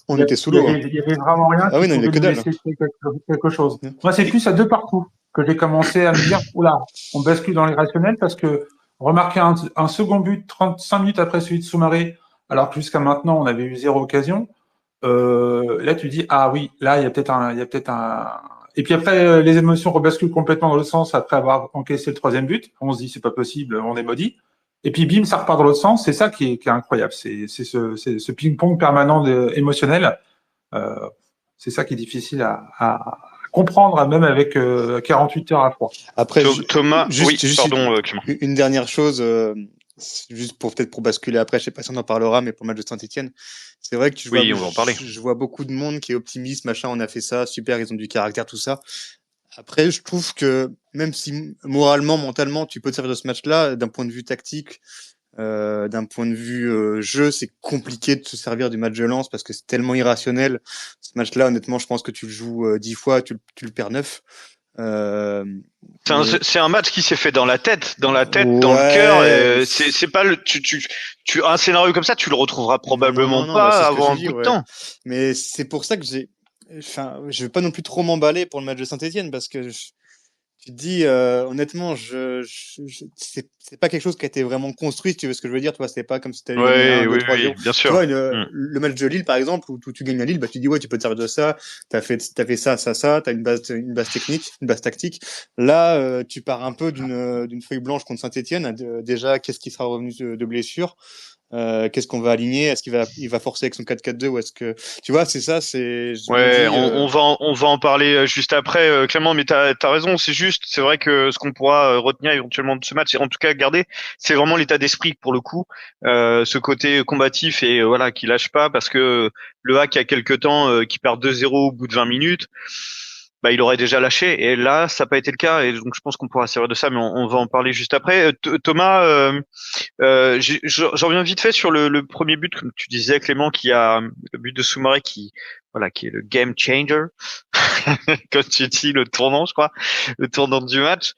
On était sous l'eau. Il y avait vraiment rien. Ah oui, non, il y avait que dalle. Quelque chose. Moi, c'est plus à deux partout que j'ai commencé à me dire, oula, on bascule dans l'irrationnel parce que remarquer un second but 35 minutes après celui de Soumaré, alors que jusqu'à maintenant, on avait eu 0 occasion. Là, tu dis, ah oui, là, il y a peut-être un. Et puis après, les émotions rebasculent complètement dans l'autre sens après avoir encaissé le troisième but. On se dit, c'est pas possible, on est maudit. Et puis bim, ça repart dans l'autre sens. C'est ça qui est incroyable. C'est ce ping-pong permanent émotionnel. C'est ça qui est difficile à comprendre, même avec 48 heures à froid. Après, Thomas, Clément. Une dernière chose, juste pour basculer après, je sais pas si on en parlera, mais pour le match de Saint-Etienne, c'est vrai que on va en parler. Je vois beaucoup de monde qui est optimiste, machin, on a fait ça, super, ils ont du caractère, tout ça. Après, je trouve que même si moralement, mentalement, tu peux te servir de ce match-là, d'un point de vue tactique, d'un point de vue jeu, c'est compliqué de se servir du match de Lens parce que c'est tellement irrationnel. Ce match-là, honnêtement, je pense que tu le joues 10 fois, tu le perds 9. C'est un match qui s'est fait dans la tête, dans le cœur. C'est pas un scénario comme ça, tu le retrouveras probablement pas avant un bout de temps. Mais c'est pour ça que je vais pas non plus trop m'emballer pour le match de Saint-Etienne parce que tu te dis honnêtement, c'est pas quelque chose qui a été vraiment construit, si tu veux ce que je veux dire. Tu vois, c'est pas comme si t'avais gagné 3 bien sûr. Tu vois, le match de Lille par exemple où tu gagnes à Lille, bah tu dis ouais, tu peux te servir de ça. T'as fait ça, t'as une base technique, une base tactique. Là, tu pars un peu d'une feuille blanche contre Saint-Etienne. Déjà, qu'est-ce qui sera revenu de blessure? Qu'est-ce qu'on va aligner? Est-ce qu'il va forcer avec son 4-4-2 ou est-ce que tu vois, c'est ça, on va en parler juste après, Clément, mais t'as raison, c'est vrai que ce qu'on pourra retenir éventuellement de ce match, et en tout cas garder, c'est vraiment l'état d'esprit pour le coup, ce côté combatif et voilà, qui lâche pas, parce que le hack il y a quelques temps qui perd 2-0 au bout de 20 minutes, bah il aurait déjà lâché, et là ça n'a pas été le cas, et donc je pense qu'on pourra servir de ça, mais on va en parler juste après. Thomas, j'en reviens vite fait sur le premier but, comme tu disais Clément, qui a le but de Soumaré qui est le game changer, comme tu dis, le tournant du match.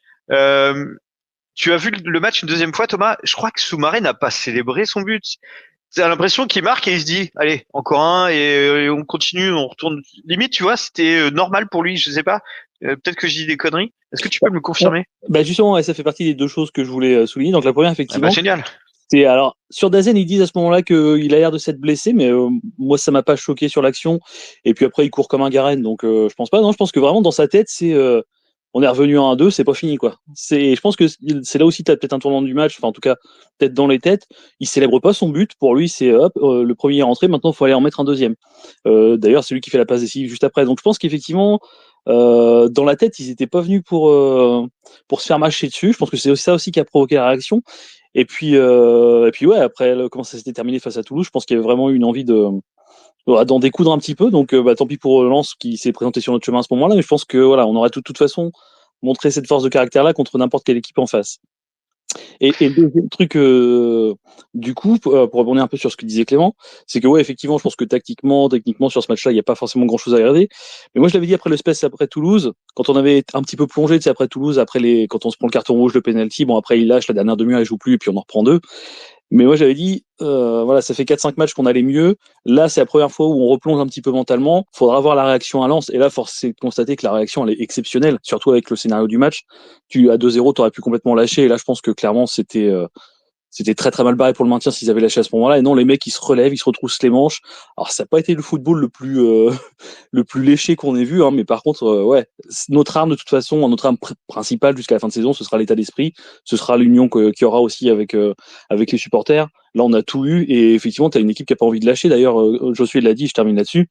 Tu as vu le match une deuxième fois, Thomas? Je crois que Soumaré n'a pas célébré son but. T'as l'impression qu'il marque et il se dit, allez, encore un, et on continue, on retourne. Limite, tu vois, c'était normal pour lui, je sais pas. Peut-être que je dis des conneries. Est-ce que tu peux me confirmer? Bah justement, ça fait partie des deux choses que je voulais souligner. Donc la première, effectivement. Génial. C'est alors sur Dazen, ils disent à ce moment-là qu'il a l'air de s'être blessé, mais moi ça m'a pas choqué sur l'action. Et puis après, il court comme un Garenne, donc je pense pas. Non, je pense que vraiment dans sa tête, c'est on on est revenu à 1-2, c'est pas fini, quoi. Je pense que c'est là aussi, t'as peut-être un tournant du match, enfin, en tout cas, peut-être dans les têtes. Il célèbre pas son but. Pour lui, c'est hop, le premier est rentré, maintenant, il faut aller en mettre un deuxième. D'ailleurs, c'est lui qui fait la passe décisive juste après. Donc, je pense qu'effectivement, dans la tête, ils étaient pas venus pour se faire mâcher dessus. Je pense que c'est ça aussi qui a provoqué la réaction. Et puis ouais, après, comment ça s'était terminé face à Toulouse, je pense qu'il y avait vraiment eu une envie d'en découdre un petit peu. Donc, tant pis pour Lens qui s'est présenté sur notre chemin à ce moment-là. Mais je pense que voilà, on aurait de toute façon montré cette force de caractère-là contre n'importe quelle équipe en face. Et le deuxième truc, du coup, pour rebondir un peu sur ce que disait Clément, c'est que ouais, effectivement, je pense que techniquement, sur ce match-là, il n'y a pas forcément grand-chose à regarder. Mais moi, je l'avais dit après le Space, après Toulouse, quand on avait un petit peu plongé, tu sais, après Toulouse, quand on se prend le carton rouge, le penalty, bon après il lâche la dernière demi-heure, il joue plus, et puis on en reprend deux. Mais moi, j'avais dit, voilà, ça fait 4-5 matchs qu'on allait mieux. Là, c'est la première fois où on replonge un petit peu mentalement. Faudra voir la réaction à Lens. Et là, force est de constater que la réaction, elle est exceptionnelle, surtout avec le scénario du match. À 2-0, t'aurais pu complètement lâcher. Et là, je pense que clairement, c'était très très mal barré pour le maintien s'ils avaient lâché à ce moment-là. Et non, les mecs, ils se relèvent, ils se retroussent les manches. Alors, ça n'a pas été le football le plus le plus léché qu'on ait vu, hein, mais par contre, ouais, notre arme de toute façon, notre arme principale jusqu'à la fin de saison, ce sera l'état d'esprit, ce sera l'union qu'il y aura aussi avec les supporters. Là, on a tout eu et effectivement, t'as une équipe qui a pas envie de lâcher. D'ailleurs, Josué l'a dit, je termine là-dessus.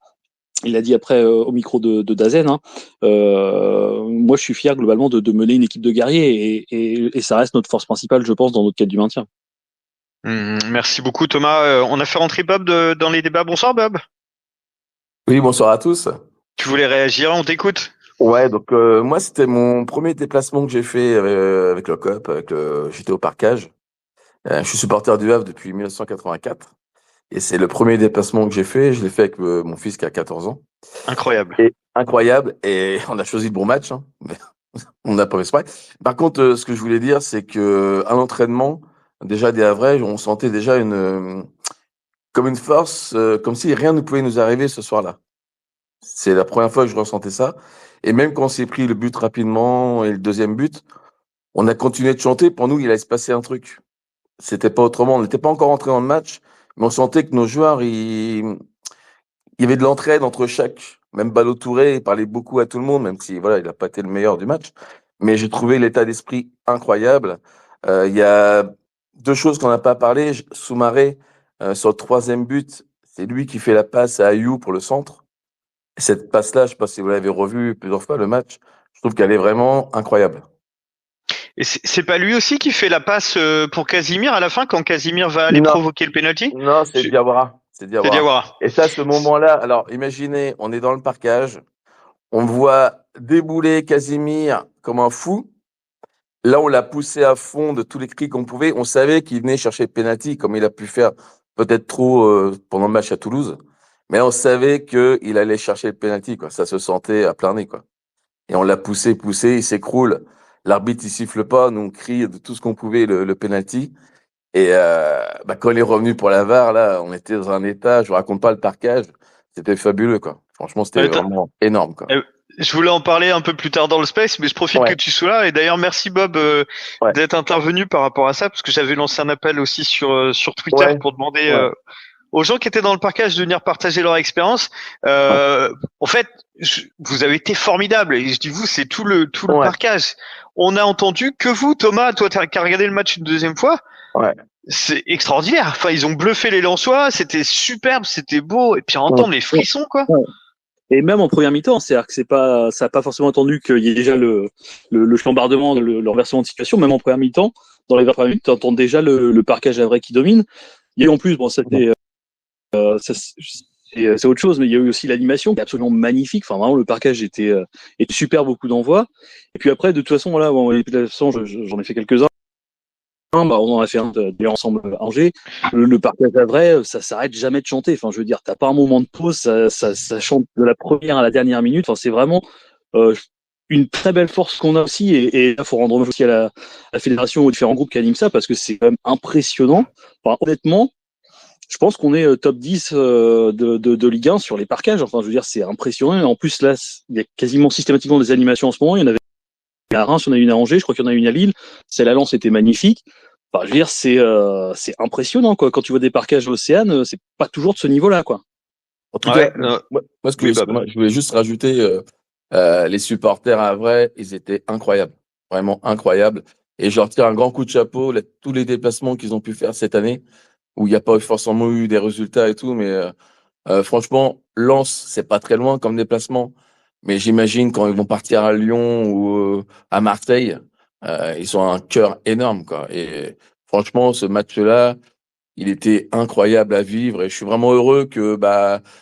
Il l'a dit après au micro de Dazen. Hein. Moi, je suis fier globalement de mener une équipe de guerriers et ça reste notre force principale, je pense, dans notre quête du maintien. Merci beaucoup Thomas. On a fait rentrer Bob dans les débats. Bonsoir Bob. Oui, bonsoir à tous. Tu voulais réagir, on t'écoute. Ouais, donc moi c'était mon premier déplacement que j'ai fait avec le COP, j'étais au parquage. Je suis supporter du Havre depuis 1984 et c'est le premier déplacement que j'ai fait. Je l'ai fait avec mon fils qui a 14 ans. Incroyable. Incroyable et on a choisi le bon match. Hein, mais on n'a pas fait exprès. Par contre, ce que je voulais dire, c'est que à l'entraînement, déjà des Havrais, on sentait déjà comme une force, comme si rien ne pouvait nous arriver ce soir-là. C'est la première fois que je ressentais ça. Et même quand on s'est pris le but rapidement et le deuxième but, on a continué de chanter. Pour nous, il allait se passer un truc. C'était pas autrement. On n'était pas encore entré dans le match, mais on sentait que nos joueurs, il y avait de l'entraide entre chaque. Même Balo Touré, il parlait beaucoup à tout le monde, même si voilà, il n'a pas été le meilleur du match. Mais j'ai trouvé l'état d'esprit incroyable. Il y a deux choses qu'on n'a pas parlé. Soumaré, sur le troisième but, c'est lui qui fait la passe à Ayou pour le centre. Cette passe-là, je sais pas si vous l'avez revu plusieurs fois, le match, je trouve qu'elle est vraiment incroyable. Et c'est pas lui aussi qui fait la passe pour Casimir à la fin quand Casimir va aller provoquer le penalty? Non, c'est Diawara. C'est Diawara. Et ça, ce moment-là, alors imaginez, on est dans le parquage, on voit débouler Casimir comme un fou. Là, on l'a poussé à fond de tous les cris qu'on pouvait. On savait qu'il venait chercher le penalty, comme il a pu faire peut-être trop pendant le match à Toulouse. Mais on savait qu'il allait chercher le penalty, quoi. Ça se sentait à plein nez, quoi. Et on l'a poussé, il s'écroule. L'arbitre, il siffle pas, nous on crie de tout ce qu'on pouvait le penalty. Et quand il est revenu pour la VAR, là, on était dans un état, je vous raconte pas le parquage, c'était fabuleux, quoi. Franchement, c'était vraiment énorme, quoi. Je voulais en parler un peu plus tard dans le space, mais je profite que tu sois là. Et d'ailleurs, merci Bob d'être intervenu par rapport à ça, parce que j'avais lancé un appel aussi sur Twitter pour demander aux gens qui étaient dans le parquage de venir partager leur expérience. En fait, vous avez été formidable. Et je dis vous, c'est tout le parquage. On a entendu que vous, Thomas, toi qui as regardé le match une deuxième fois. Ouais. C'est extraordinaire. Enfin, ils ont bluffé les Lensois. C'était superbe, c'était beau. Et puis entendre les frissons, quoi. Ouais. Et même en première mi-temps, c'est-à-dire que ça a pas forcément attendu qu'il y ait déjà le chambardement, le renversement de situation. Même en première mi-temps, dans les 20 premières minutes, t'entends déjà le parquage à vrai qui domine. Il y a eu en plus, bon, c'était c'est autre chose, mais il y a eu aussi l'animation qui est absolument magnifique. Enfin, vraiment, le parquage était super, beaucoup d'envois. Et puis après, de toute façon, voilà, bon, j'en ai fait quelques-uns. On en a fait un ensemble à Angers. Le parquage à vrai, ça s'arrête jamais de chanter. Enfin, je veux dire, t'as pas un moment de pause, ça chante de la première à la dernière minute. Enfin, c'est vraiment une très belle force qu'on a aussi. Et là, faut rendre hommage aussi à la fédération, aux différents groupes qui animent ça, parce que c'est quand même impressionnant. Enfin, honnêtement, je pense qu'on est top 10 de Ligue 1 sur les parquages. Enfin, je veux dire, c'est impressionnant. Et en plus, là, il y a quasiment systématiquement des animations en ce moment. Il y en avait à Reims, il y en a une à Angers, je crois qu'il y en a une à Lille. Celle à Lens était magnifique. Enfin, je veux dire, c'est impressionnant, quoi. Quand tu vois des parquages à Océane, c'est pas toujours de ce niveau-là, quoi. En tout cas, moi, je voulais juste rajouter Les supporters, à vrai, ils étaient incroyables, vraiment incroyables. Et je leur tire un grand coup de chapeau, tous les déplacements qu'ils ont pu faire cette année, où il n'y a pas forcément eu des résultats et tout, mais franchement, Lens, c'est pas très loin comme déplacement. Mais j'imagine quand ils vont partir à Lyon ou à Marseille, ils ont un cœur énorme, quoi. Et franchement, ce match-là, il était incroyable à vivre et je suis vraiment heureux que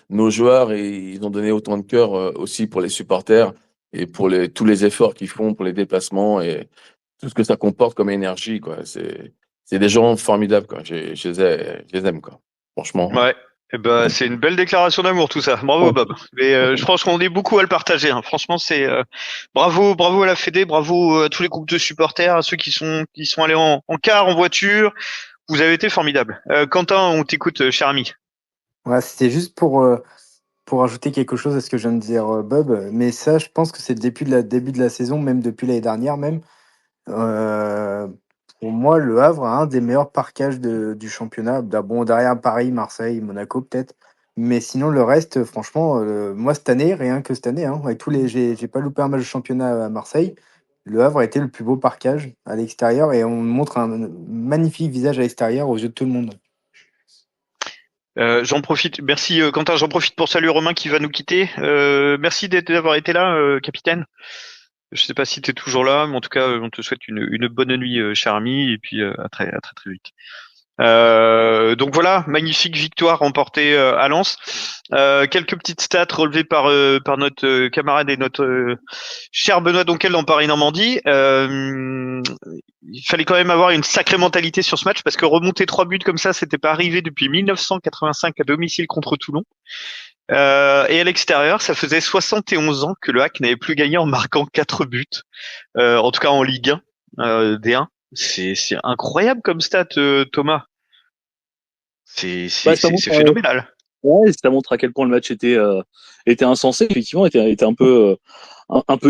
nos joueurs ils ont donné autant de cœur aussi pour les supporters et pour tous les efforts qu'ils font pour les déplacements et tout ce que ça comporte comme énergie, quoi. C'est des gens formidables, quoi. Je les aime, quoi. Franchement. Ouais. Eh ben, c'est une belle déclaration d'amour tout ça. Bravo Bob. Mais je pense qu'on est beaucoup à le partager, hein. Franchement, c'est bravo à la Fédé, bravo à tous les groupes de supporters, à ceux qui sont allés en car, en voiture. Vous avez été formidables. Quentin, on t'écoute, cher ami. Ouais, c'était juste pour ajouter quelque chose à ce que je viens de dire, Bob. Mais ça, je pense que c'est le début de la saison, même depuis l'année dernière même. Euh, pour moi, Le Havre a un des meilleurs parquages du championnat. Bon, derrière Paris, Marseille, Monaco peut-être. Mais sinon, le reste, franchement, moi cette année, rien que cette année, hein, avec j'ai pas loupé un match de championnat à Marseille. Le Havre a été le plus beau parquage à l'extérieur et on montre un magnifique visage à l'extérieur aux yeux de tout le monde. J'en profite. Merci Quentin. J'en profite pour saluer Romain qui va nous quitter. Merci d'avoir été là, capitaine. Je sais pas si tu es toujours là, mais en tout cas, on te souhaite une bonne nuit, cher ami, et puis à très très vite. Donc voilà, magnifique victoire remportée à Lens. Quelques petites stats relevées par notre camarade et notre cher Benoît Donquel dans Paris-Normandie. Il fallait quand même avoir une sacrée mentalité sur ce match parce que remonter 3 buts comme ça, c'était pas arrivé depuis 1985 à domicile contre Toulon. Et à l'extérieur, ça faisait 71 ans que le HAC n'avait plus gagné en marquant 4 buts, en tout cas en Ligue 1, D1. C'est incroyable comme stat, Thomas. Bah, ça C'est montre, phénoménal. ouais, ça montre à quel point le match était insensé, effectivement, était un peu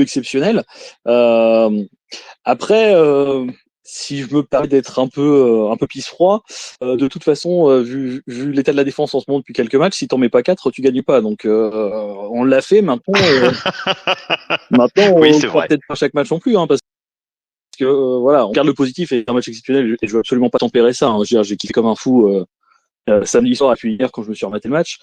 exceptionnel. Euh, Après, si je me permets d'être un peu pisse-froid, de toute façon, vu l'état de la défense en ce moment depuis quelques matchs, si t'en mets pas 4, tu gagnes pas. Donc, on l'a fait. Maintenant, Oui, on le c'est fera vrai. peut-être pas chaque match non plus, hein, parce que voilà, on garde le positif et un match exceptionnel. Et je veux absolument pas tempérer ça, hein. Je veux dire, j'ai kiffé comme un fou samedi soir et puis hier quand je me suis rematé le match.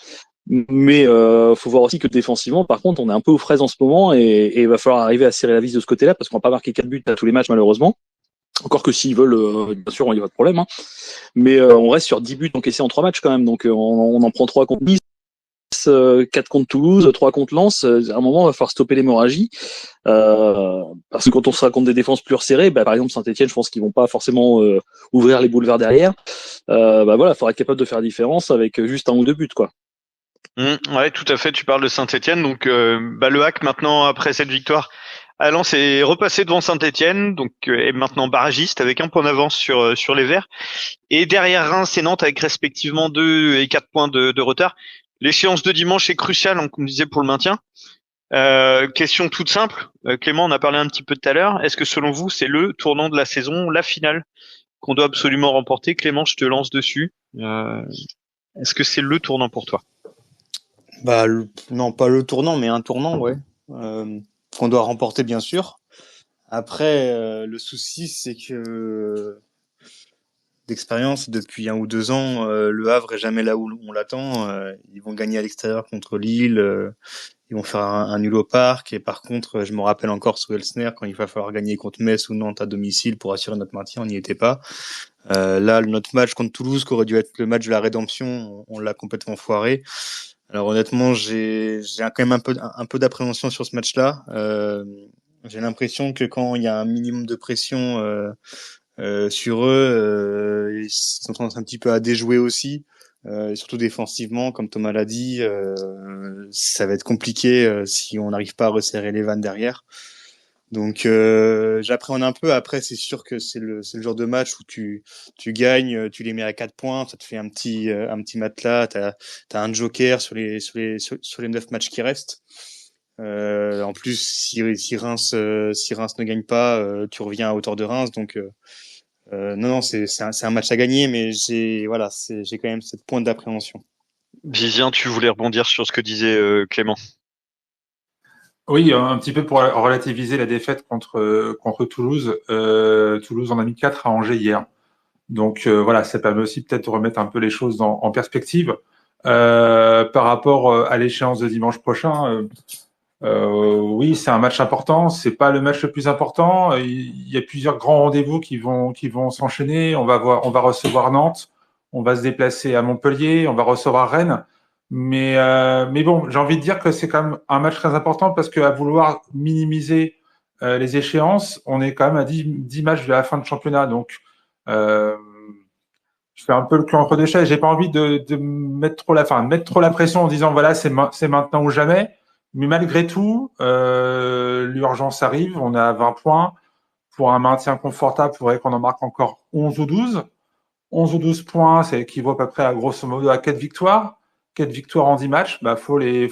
Mais faut voir aussi que défensivement, par contre, on est un peu aux fraises en ce moment et il va falloir arriver à serrer la vis de ce côté-là parce qu'on va pas marquer 4 buts à tous les matchs malheureusement. Encore que s'ils veulent, bien sûr, il n'y a pas de problème, hein. Mais on reste sur 10 buts encaissés en 3 matchs quand même. Donc on en prend 3 contre Nice, 4 contre Toulouse, 3 contre Lens. À un moment, il va falloir stopper l'hémorragie. Parce que quand on sera contre des défenses plus resserrées, par exemple Saint-Etienne, je pense qu'ils vont pas forcément ouvrir les boulevards derrière. Voilà, il faudra être capable de faire la différence avec juste 1 ou 2 buts, quoi. Ouais, tout à fait. Tu parles de Saint-Étienne. Donc, le HAC maintenant, après cette victoire, à Lens est repassé devant Saint-Étienne, donc est maintenant barragiste avec un point d'avance sur les Verts. Et derrière Reims et Nantes avec respectivement 2 et 4 points de retard. L'échéance de dimanche est cruciale, hein, comme on disait, pour le maintien. Question toute simple. Clément, on a parlé un petit peu tout à l'heure. Est-ce que selon vous, c'est le tournant de la saison, la finale, qu'on doit absolument remporter? Clément, je te lance dessus. Est-ce que c'est le tournant pour toi? Non, pas le tournant, mais un tournant, ouais. Qu'on doit remporter, bien sûr. Après, le souci, c'est que d'expérience, depuis 1 ou 2 ans, le Havre est jamais là où on l'attend. Ils vont gagner à l'extérieur contre Lille. Ils vont faire un nul au parc. Et par contre, je me rappelle encore sous Elsner, quand il va falloir gagner contre Metz ou Nantes à domicile pour assurer notre maintien, on n'y était pas. Là, notre match contre Toulouse, qui aurait dû être le match de la rédemption, on l'a complètement foiré. Alors honnêtement, j'ai quand même un peu d'appréhension sur ce match-là. J'ai l'impression que quand il y a un minimum de pression sur eux, ils sont tendance un petit peu à déjouer aussi. Et surtout défensivement, comme Thomas l'a dit, ça va être compliqué si on n'arrive pas à resserrer les vannes derrière. Donc j'appréhende un peu. Après, c'est sûr que c'est le genre de match où tu gagnes, tu les mets à 4 points, ça te fait un petit matelas, t'as un joker sur les 9 matchs qui restent. En plus, si Reims ne gagne pas, tu reviens à hauteur de Reims. Donc non, c'est un match à gagner, mais j'ai quand même cette pointe d'appréhension. Vivien, tu voulais rebondir sur ce que disait Clément. Oui, un petit peu pour relativiser la défaite contre Toulouse. Toulouse en a mis 4 à Angers hier. Donc voilà, ça permet aussi peut-être de remettre un peu les choses en perspective. Par rapport à l'échéance de dimanche prochain, oui, c'est un match important. C'est pas le match le plus important. Il y a plusieurs grands rendez-vous qui vont s'enchaîner. On va recevoir Nantes, on va se déplacer à Montpellier, on va recevoir Rennes. Mais bon, j'ai envie de dire que c'est quand même un match très important parce qu'à vouloir minimiser les échéances, on est quand même à 10 matchs de la fin de championnat. Donc, euh, je fais un peu le cul entre deux chaises. J'ai pas envie de mettre trop la pression en disant voilà, c'est maintenant ou jamais. Mais malgré tout, l'urgence arrive. On est à 20 points. Pour un maintien confortable, il faudrait qu'on en marque encore 11 ou 12. 11 ou 12 points, ça équivaut à peu près à grosso modo à 4 victoires. 4 victoires en 10 matchs, bah, faut les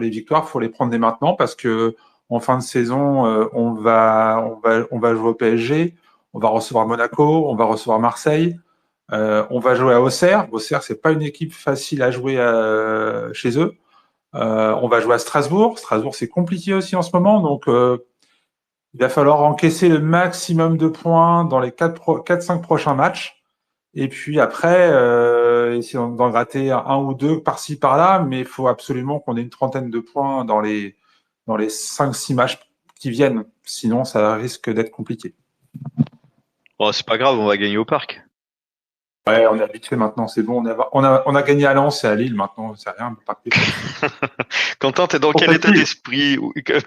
victoires, faut les prendre dès maintenant parce que en fin de saison, on va jouer au PSG, on va recevoir Monaco, on va recevoir Marseille, on va jouer à Auxerre. Auxerre, c'est pas une équipe facile à jouer chez eux. On va jouer à Strasbourg. Strasbourg, c'est compliqué aussi en ce moment, donc il va falloir encaisser le maximum de points dans les 4-5 prochains matchs. Et puis après, essayer d'en gratter un ou deux par-ci par-là, mais il faut absolument qu'on ait une trentaine de points dans les 5-6 matchs qui viennent. Sinon, ça risque d'être compliqué. Oh, c'est pas grave, on va gagner au parc. Ouais, on est habitué maintenant, c'est bon. On a gagné à Lens et à Lille maintenant, c'est rien. Quentin, t'es dans quel état d'esprit?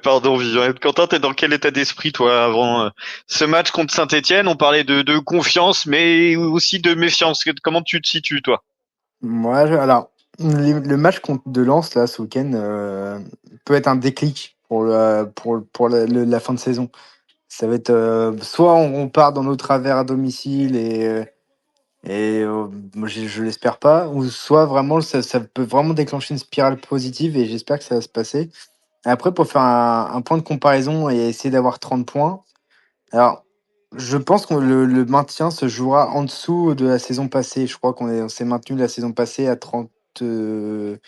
Pardon, Vivian. Quentin, t'es dans quel état d'esprit, toi, avant ce match contre Saint-Etienne? On parlait de confiance, mais aussi de méfiance. Comment tu te situes, toi? Moi, alors, le match de Lens, là, ce week-end, peut être un déclic pour la fin de saison. Ça va être soit on part dans nos travers à domicile moi, je l'espère pas, ou soit vraiment ça peut vraiment déclencher une spirale positive et j'espère que ça va se passer. Après, pour faire un point de comparaison et essayer d'avoir 30 points, alors je pense que le maintien se jouera en dessous de la saison passée. Je crois on s'est maintenu la saison passée à 32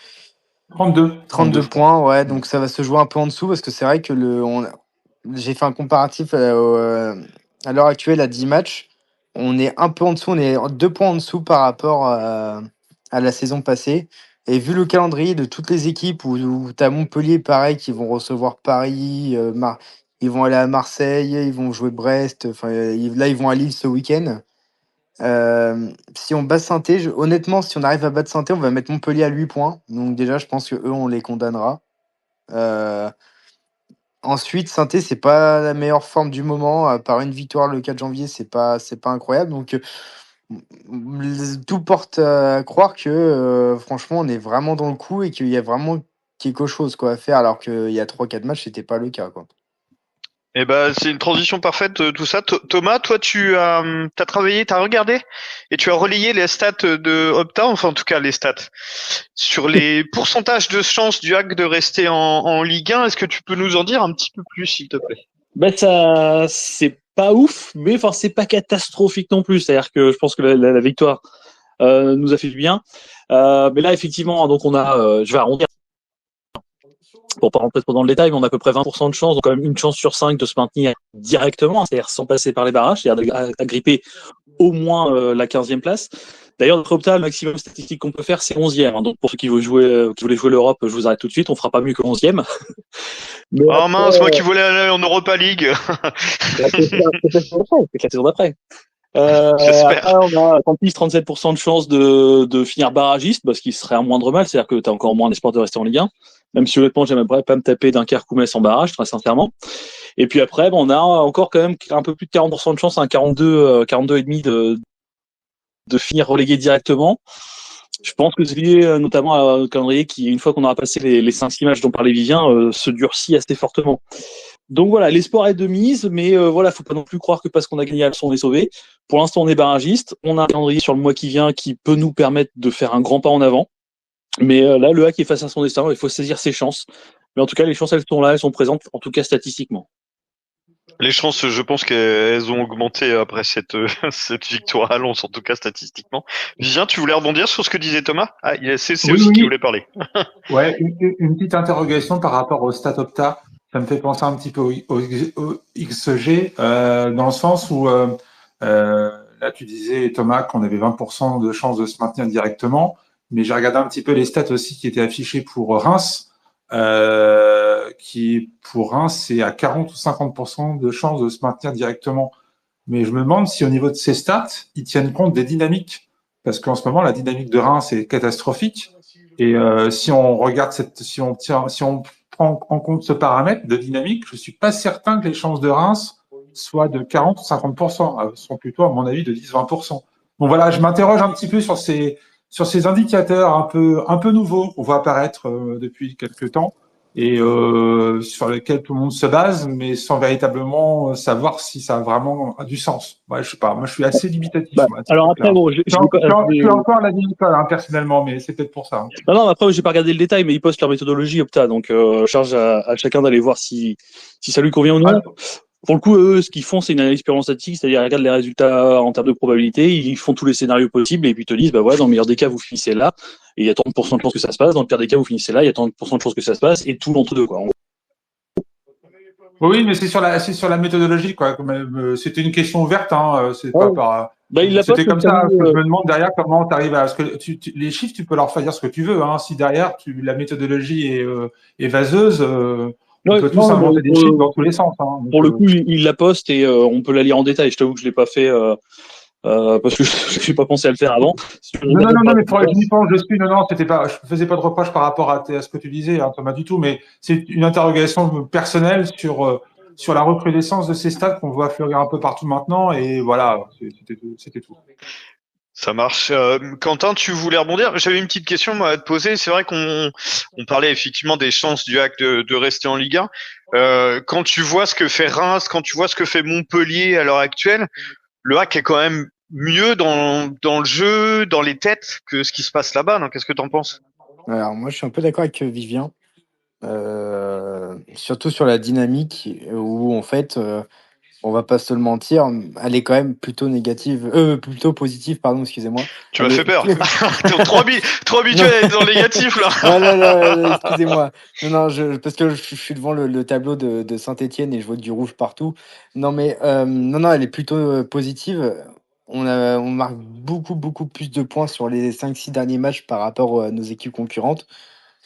points, ouais, donc ça va se jouer un peu en dessous parce que c'est vrai que j'ai fait un comparatif à l'heure actuelle à 10 matchs. On est un peu en dessous, on est 2 points en dessous par rapport à la saison passée. Et vu le calendrier de toutes les équipes où tu as Montpellier, pareil, qui vont recevoir Paris, ils vont aller à Marseille, ils vont jouer Brest, enfin là ils vont à Lille ce week-end. Si on bat Saint-Étienne, honnêtement, si on arrive à battre Saint-Étienne, on va mettre Montpellier à 8 points. Donc déjà, je pense que eux, on les condamnera. Euh, Ensuite, Saint-Étienne, c'est pas la meilleure forme du moment. À part une victoire le 4 janvier, c'est pas incroyable. Donc tout porte à croire que franchement, on est vraiment dans le coup et qu'il y a vraiment quelque chose quoi, à faire, alors qu'il y a 3-4 matchs, c'était pas le cas, quoi. Eh ben, c'est une transition parfaite, tout ça. Thomas, toi, tu as, t'as travaillé, t'as regardé et tu as relayé les stats de Opta, enfin, en tout cas, les stats sur les pourcentages de chances du Hack de rester en Ligue 1. Est-ce que tu peux nous en dire un petit peu plus, s'il te plaît? Ben ça, c'est pas ouf, mais enfin c'est pas catastrophique non plus. C'est-à-dire que je pense que la victoire nous a fait du bien. Mais là effectivement, donc on a, je vais arrondir pour pas rentrer trop dans le détail, mais on a à peu près 20% de chance, donc quand même une chance sur 5 de se maintenir directement, c'est-à-dire sans passer par les barrages, c'est-à-dire d'agripper au moins la 15e place. D'ailleurs, notre Opta, le maximum statistique qu'on peut faire, c'est 11e. Hein. Donc pour ceux qui voulaient jouer l'Europe, je vous arrête tout de suite, on fera pas mieux que 11e. Mais Oh mince, moi qui voulais aller en Europa League. c'est la saison d'après. J'espère. Après, on a 36-37% de chance de finir barragiste, parce qu'il serait un moindre mal, c'est-à-dire que tu as encore moins d'espoir de rester en Ligue 1. Même si honnêtement, j'aimerais pas me taper Dunkerque ou Metz en barrage, très sincèrement. Et puis après, on a encore quand même un peu plus de 40% de chance, un 42,5 de finir relégué directement. Je pense que c'est lié notamment à un calendrier qui, une fois qu'on aura passé les 5-6 matchs dont parlait Vivien, se durcit assez fortement. Donc voilà, l'espoir est de mise, mais voilà, faut pas non plus croire que parce qu'on a gagné à Alson, on est sauvé. Pour l'instant, on est barragiste. On a un calendrier sur le mois qui vient qui peut nous permettre de faire un grand pas en avant. Mais là, le hack est face à son destin. Il faut saisir ses chances. Mais en tout cas, les chances, elles sont là, elles sont présentes, en tout cas statistiquement. Les chances, je pense qu'elles ont augmenté après cette, cette victoire à Lens, en tout cas statistiquement. Vivien, tu voulais rebondir sur ce que disait Thomas? Ah, c'est Oui, aussi qui oui. voulait parler. Ouais, une petite interrogation par rapport au StatOpta. Ça me fait penser un petit peu au XG, dans le sens où là tu disais Thomas qu'on avait 20% de chances de se maintenir directement, mais j'ai regardé un petit peu les stats aussi qui étaient affichées pour Reims, qui pour Reims c'est à 40 ou 50% de chances de se maintenir directement. Mais je me demande si au niveau de ces stats, ils tiennent compte des dynamiques, parce qu'en ce moment la dynamique de Reims est catastrophique. Et si on regarde si on prend en compte ce paramètre de dynamique, je suis pas certain que les chances de Reims soient de 40 ou 50%. Elles sont plutôt, à mon avis, de 10-20%. Bon voilà, je m'interroge un petit peu sur ces indicateurs un peu nouveaux qu'on voit apparaître depuis quelques temps et sur lesquels tout le monde se base, mais sans véritablement savoir si ça a vraiment du sens. Ouais, je sais pas. Moi, je suis assez limitatif. Moi, Alors après, bon, je suis encore à la vieille école, hein, personnellement, mais c'est peut-être pour ça. Hein. non, après, j'ai pas regardé le détail, mais ils postent leur méthodologie Opta, donc charge à chacun d'aller voir si ça lui convient ou non. Ah, Pour le coup, eux, ce qu'ils font, c'est une analyse purement statistique, c'est-à-dire ils regardent les résultats en termes de probabilité, ils font tous les scénarios possibles et puis ils te disent, bah ouais, dans le meilleur des cas, vous finissez là, et il y a tant de pourcents de chances que ça se passe, dans le pire des cas, vous finissez là, il y a tant de pourcents de chances que ça se passe, et tout l'entre-deux, quoi. oui, mais c'est sur la méthodologie, quoi. C'était une question ouverte, hein. C'est pas par. Bah, ils la C'était postent, comme comme ça, ça. Je me demande derrière comment tu arrives à. Parce que les chiffres, tu peux leur faire dire ce que tu veux. Hein. Si derrière, la méthodologie est vaseuse, on peut tous inventer des chiffres dans tous les sens. Hein. Pour le coup, ils la postent et on peut la lire en détail. Je t'avoue que je l'ai pas fait parce que je n'ai pas pensé à le faire avant. Non, mais pour je n'y pense, je suis. Non, c'était pas. Je faisais pas de reproche par rapport à ce que tu disais, hein, Thomas, du tout. Mais c'est une interrogation personnelle sur la recrudescence de ces stats qu'on voit fleurir un peu partout maintenant. Et voilà, c'était tout. Ça marche. Quentin, tu voulais rebondir? J'avais une petite question moi, à te poser. C'est vrai on parlait effectivement des chances du HAC de rester en Ligue 1. Quand tu vois ce que fait Reims, quand tu vois ce que fait Montpellier à l'heure actuelle, le HAC est quand même mieux dans le jeu, dans les têtes que ce qui se passe là-bas. Non? Qu'est-ce que t'en penses? Alors moi, je suis un peu d'accord avec Vivien, surtout sur la dynamique où en fait, on va pas se le mentir, elle est quand même plutôt négative, plutôt positive, pardon, excusez-moi. Tu m'as Elle fait est... peur. T'es trop habitué à être dans le négatif là. Excusez-moi. Non, parce que je suis devant le tableau de Saint-Étienne et je vois du rouge partout. Non, mais non, elle est plutôt positive. On marque beaucoup plus de points sur les 5-6 derniers matchs par rapport à nos équipes concurrentes.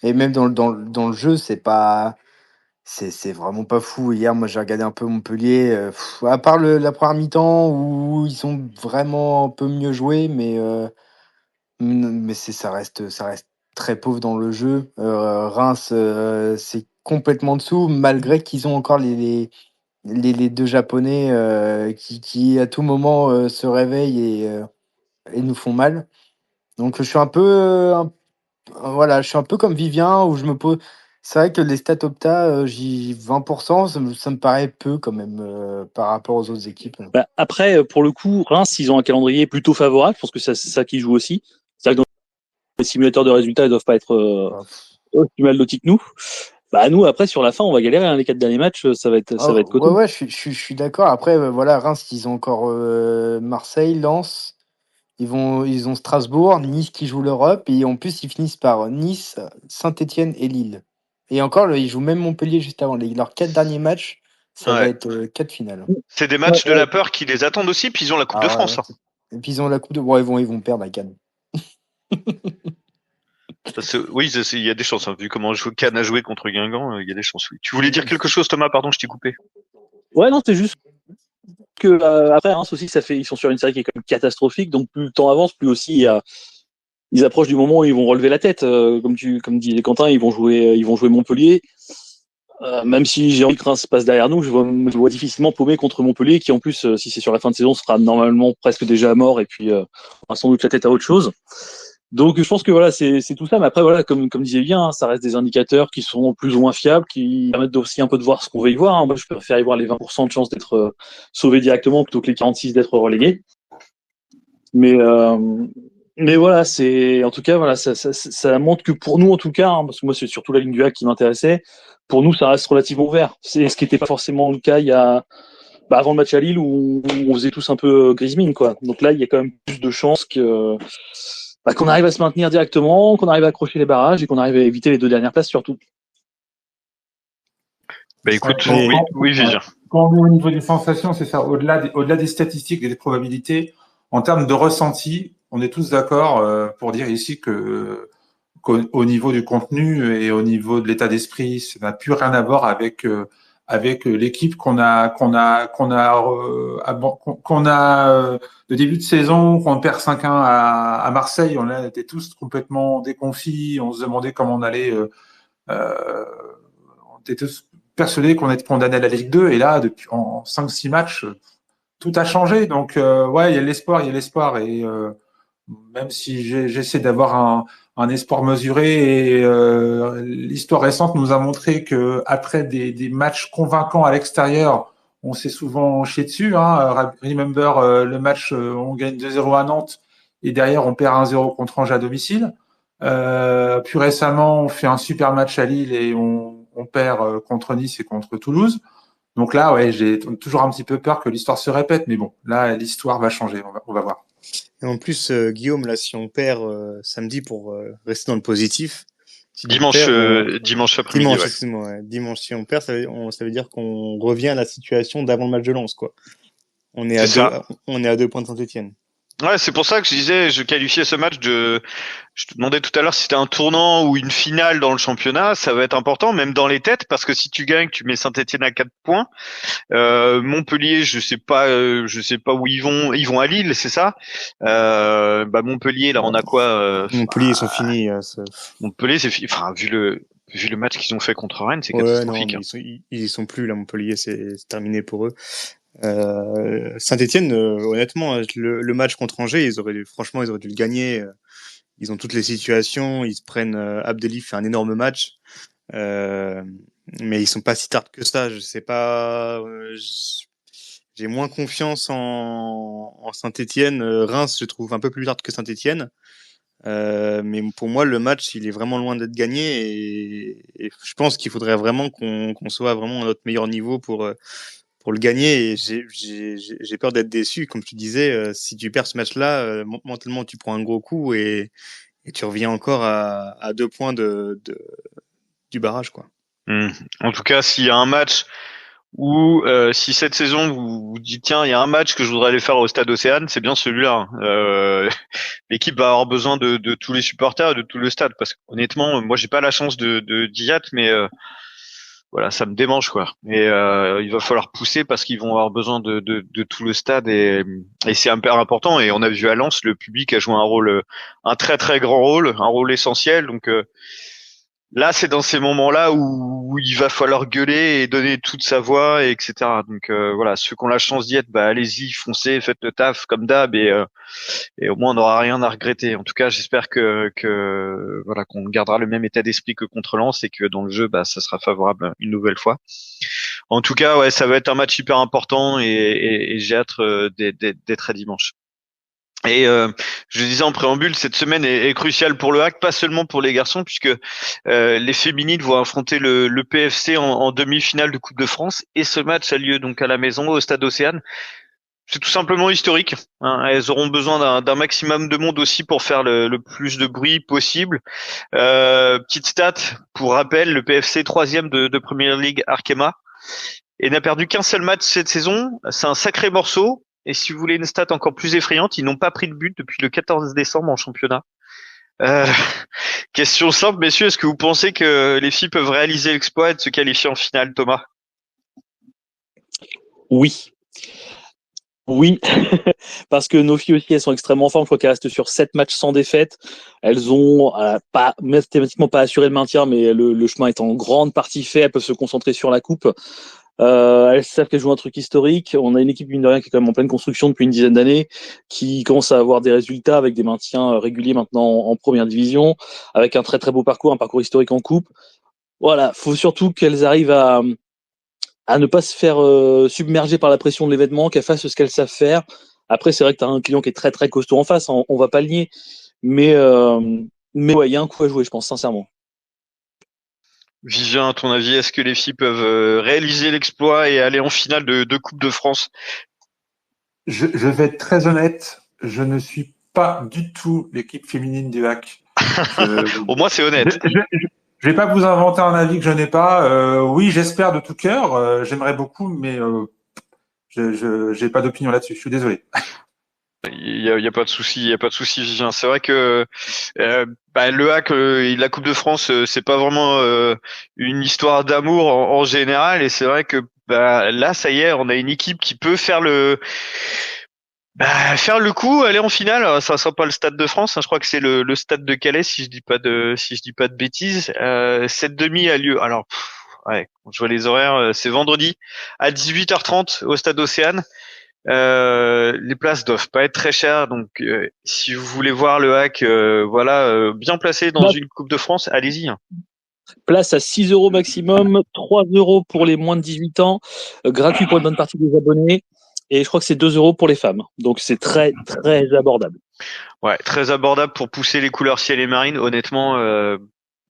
Et même dans le jeu, c'est vraiment pas fou. Hier, moi, j'ai regardé un peu Montpellier. À part la première mi-temps où ils sont vraiment un peu mieux joués, mais ça reste très pauvre dans le jeu. Reims, c'est complètement en dessous, malgré qu'ils ont encore les deux Japonais qui, à tout moment, se réveillent et nous font mal. Donc, je suis un peu, voilà, je suis un peu comme Vivien, où je me pose. C'est vrai que les stats Opta, 20%, ça me paraît peu quand même par rapport aux autres équipes. Bah, après, pour le coup, Reims, ils ont un calendrier plutôt favorable. Je pense que c'est ça qui joue aussi. C'est vrai que dans les simulateurs de résultats, ils doivent pas être aussi mal lotis que nous. Bah nous, après, sur la fin, on va galérer. Hein, les 4 derniers matchs, ça va être coton. Ouais, je suis d'accord. Après, voilà, Reims, ils ont encore Marseille, Lens. Ils ont Strasbourg, Nice qui joue l'Europe. Et en plus, ils finissent par Nice, Saint-Étienne et Lille. Et encore, ils jouent même Montpellier juste avant. Leurs 4 derniers matchs, ça va être 4 finales. C'est des matchs de la peur qui les attendent aussi, puis ils ont la Coupe de France. Hein. Et puis ils ont la Coupe de... Bon, ils vont perdre à Cannes. Oui, il y a des chances. Hein. Vu comment Cannes a joué contre Guingamp, il y a des chances. Oui. Tu voulais dire quelque chose, Thomas? Pardon, je t'ai coupé. Ouais, non, c'est juste que après, Reims aussi, ils sont sur une série qui est quand même catastrophique. Donc plus le temps avance, plus aussi ils approchent du moment où ils vont relever la tête. Comme dit Quentin, ils vont jouer Montpellier. Même si j'ai envie que Reims passe derrière nous, je vois difficilement paumer contre Montpellier, qui en plus, si c'est sur la fin de saison, sera normalement presque déjà mort et puis aura sans doute la tête à autre chose. Donc je pense que voilà, c'est tout ça. Mais après voilà, comme disait bien, hein, ça reste des indicateurs qui sont plus ou moins fiables, qui permettent aussi un peu de voir ce qu'on veut y voir. Hein. Moi, je préfère y voir les 20% de chances d'être sauvé directement plutôt que les 46 d'être relégué. Mais voilà, en tout cas, voilà, ça montre que pour nous, en tout cas, hein, parce que moi, c'est surtout la ligne du HAC qui m'intéressait. Pour nous, ça reste relativement ouvert. C'est ce qui n'était pas forcément le cas il y a avant le match à Lille où on faisait tous un peu grise mine, quoi. Donc là, il y a quand même plus de chances qu'on arrive à se maintenir directement, qu'on arrive à accrocher les barrages et qu'on arrive à éviter les 2 dernières places surtout. Écoute, Ouais, oui, Vivien. quand on est au niveau des sensations, c'est ça. Au-delà des statistiques et des probabilités, en termes de ressenti, on est tous d'accord pour dire ici qu'au niveau du contenu et au niveau de l'état d'esprit, ça n'a plus rien à voir avec l'équipe qu'on a le début de saison, qu'on perd 5-1 à Marseille. On était tous complètement déconfits. On se demandait comment on allait. On était tous persuadés qu'on était condamné à la Ligue 2. Et là, depuis en 5-6 matchs, tout a changé. Donc ouais, il y a l'espoir. Et même si j'essaie d'avoir un espoir mesuré, et l'histoire récente nous a montré que après des matchs convaincants à l'extérieur, on s'est souvent chié dessus. Remember le match, on gagne 2-0 à Nantes et derrière on perd 1-0 contre Angers à domicile. Plus récemment, on fait un super match à Lille et on perd contre Nice et contre Toulouse. Donc là, ouais, j'ai toujours un petit peu peur que l'histoire se répète, mais bon, là, l'histoire va changer, on va voir. Et en plus, Guillaume, là, si on perd samedi pour rester dans le positif, si on Dimanche, perd, dimanche après-midi. dimanche, Ouais. excuse-moi, ouais. Dimanche, si on perd, ça veut dire qu'on revient à la situation d'avant le match de Lens, quoi. On est à 2 points de Saint-Etienne. Ouais, c'est pour ça que je disais, je qualifiais ce match je te demandais tout à l'heure si c'était un tournant ou une finale dans le championnat, ça va être important, même dans les têtes, parce que si tu gagnes, tu mets Saint-Etienne à 4 points. Montpellier, je sais pas où ils vont à Lille, c'est ça? Montpellier, là, on a quoi? Montpellier, ils sont finis. Montpellier, c'est fini. Enfin, vu le match qu'ils ont fait contre Rennes, c'est Ouais, non, catastrophique. mais ils y sont plus, là, Montpellier, c'est terminé pour eux. Saint-Etienne, honnêtement, le match contre Angers, ils auraient dû le gagner. Ils ont toutes les situations, ils se prennent. Abdelif fait un énorme match, mais ils sont pas si tard que ça. Je sais pas. J'ai moins confiance en Saint-Etienne. Reims, je trouve un peu plus tard que Saint-Etienne. Mais pour moi, le match, il est vraiment loin d'être gagné et je pense qu'il faudrait vraiment qu'on soit vraiment à notre meilleur niveau pour le gagner. Et j'ai peur d'être déçu. Comme tu disais, si tu perds ce match-là, mentalement, tu prends un gros coup et tu reviens encore à 2 points du barrage, quoi. En tout cas, s'il y a un match où, si cette saison vous dites tiens, il y a un match que je voudrais aller faire au Stade Océane, c'est bien celui-là. L'équipe va avoir besoin de tous les supporters et de tout le stade, parce que honnêtement, moi j'ai pas la chance d'y être, mais voilà, ça me démange quoi. Et il va falloir pousser parce qu'ils vont avoir besoin de tout le stade et c'est hyper important. Et on a vu à Lens, le public a joué un très très grand rôle, un rôle essentiel. Donc là, c'est dans ces moments-là où il va falloir gueuler et donner toute sa voix, et etc. Donc voilà, ceux qui ont la chance d'y être, allez-y, foncez, faites le taf comme d'hab et au moins on n'aura rien à regretter. En tout cas, j'espère que voilà qu'on gardera le même état d'esprit que contre Lens et que dans le jeu, ça sera favorable une nouvelle fois. En tout cas, ouais, ça va être un match hyper important et j'ai hâte d'être à dimanche. Et je disais en préambule, cette semaine est cruciale pour le HAC, pas seulement pour les garçons, puisque les féminines vont affronter le PFC en demi-finale de Coupe de France, et ce match a lieu donc à la maison, au Stade Océane. C'est tout simplement historique. Elles auront besoin d'un maximum de monde aussi pour faire le plus de bruit possible. Petite stat, pour rappel, le PFC 3e de Premier League Arkema et n'a perdu qu'un seul match cette saison. C'est un sacré morceau. Et si vous voulez une stat encore plus effrayante, ils n'ont pas pris de but depuis le 14 décembre en championnat. Question simple, messieurs, est-ce que vous pensez que les filles peuvent réaliser l'exploit et de se qualifier en finale, Thomas? Oui. Oui, parce que nos filles aussi, elles sont extrêmement fortes. Je crois qu'elles restent sur 7 matchs sans défaite. Elles ont pas mathématiquement pas assuré le maintien, mais le chemin est en grande partie fait. Elles peuvent se concentrer sur la coupe. Elles savent qu'elles jouent un truc historique. On a une équipe, mine de rien, qui est quand même en pleine construction depuis une dizaine d'années, qui commence à avoir des résultats avec des maintiens réguliers maintenant en première division, avec un très très beau parcours, un parcours historique en coupe. Voilà, faut surtout qu'elles arrivent à ne pas se faire submerger par la pression de l'événement, qu'elles fassent ce qu'elles savent faire. Après, c'est vrai que tu as un client qui est très très costaud en face, on va pas le nier, mais ouais, il y a un coup à jouer, je pense, sincèrement. Vivien, à ton avis, est-ce que les filles peuvent réaliser l'exploit et aller en finale de Coupe de France? Je vais être très honnête, je ne suis pas du tout l'équipe féminine du HAC. Au moins, c'est honnête. Je vais pas vous inventer un avis que je n'ai pas. Oui, j'espère de tout cœur. J'aimerais beaucoup, mais je j'ai pas d'opinion là-dessus. Je suis désolé. Il y a pas de souci, il y a pas de souci, Vivien. C'est vrai que le hack, la Coupe de France, c'est pas vraiment une histoire d'amour en général, et c'est vrai que là, ça y est, on a une équipe qui peut faire le coup, aller en finale. Alors, ça sera pas le Stade de France, hein, je crois que c'est le Stade de Calais, si je dis pas de bêtises. Cette demi a lieu. Alors, ouais, quand je vois les horaires, c'est vendredi à 18h30 au Stade Océane. Les places doivent pas être très chères, donc si vous voulez voir le hack, bien placé dans une Coupe de France, allez-y. Hein. Place à 6 € maximum, 3 € pour les moins de 18 ans, gratuit pour une bonne partie des abonnés, et je crois que c'est 2 € pour les femmes. Donc c'est très très abordable. Ouais, très abordable pour pousser les couleurs ciel et marine. Honnêtement,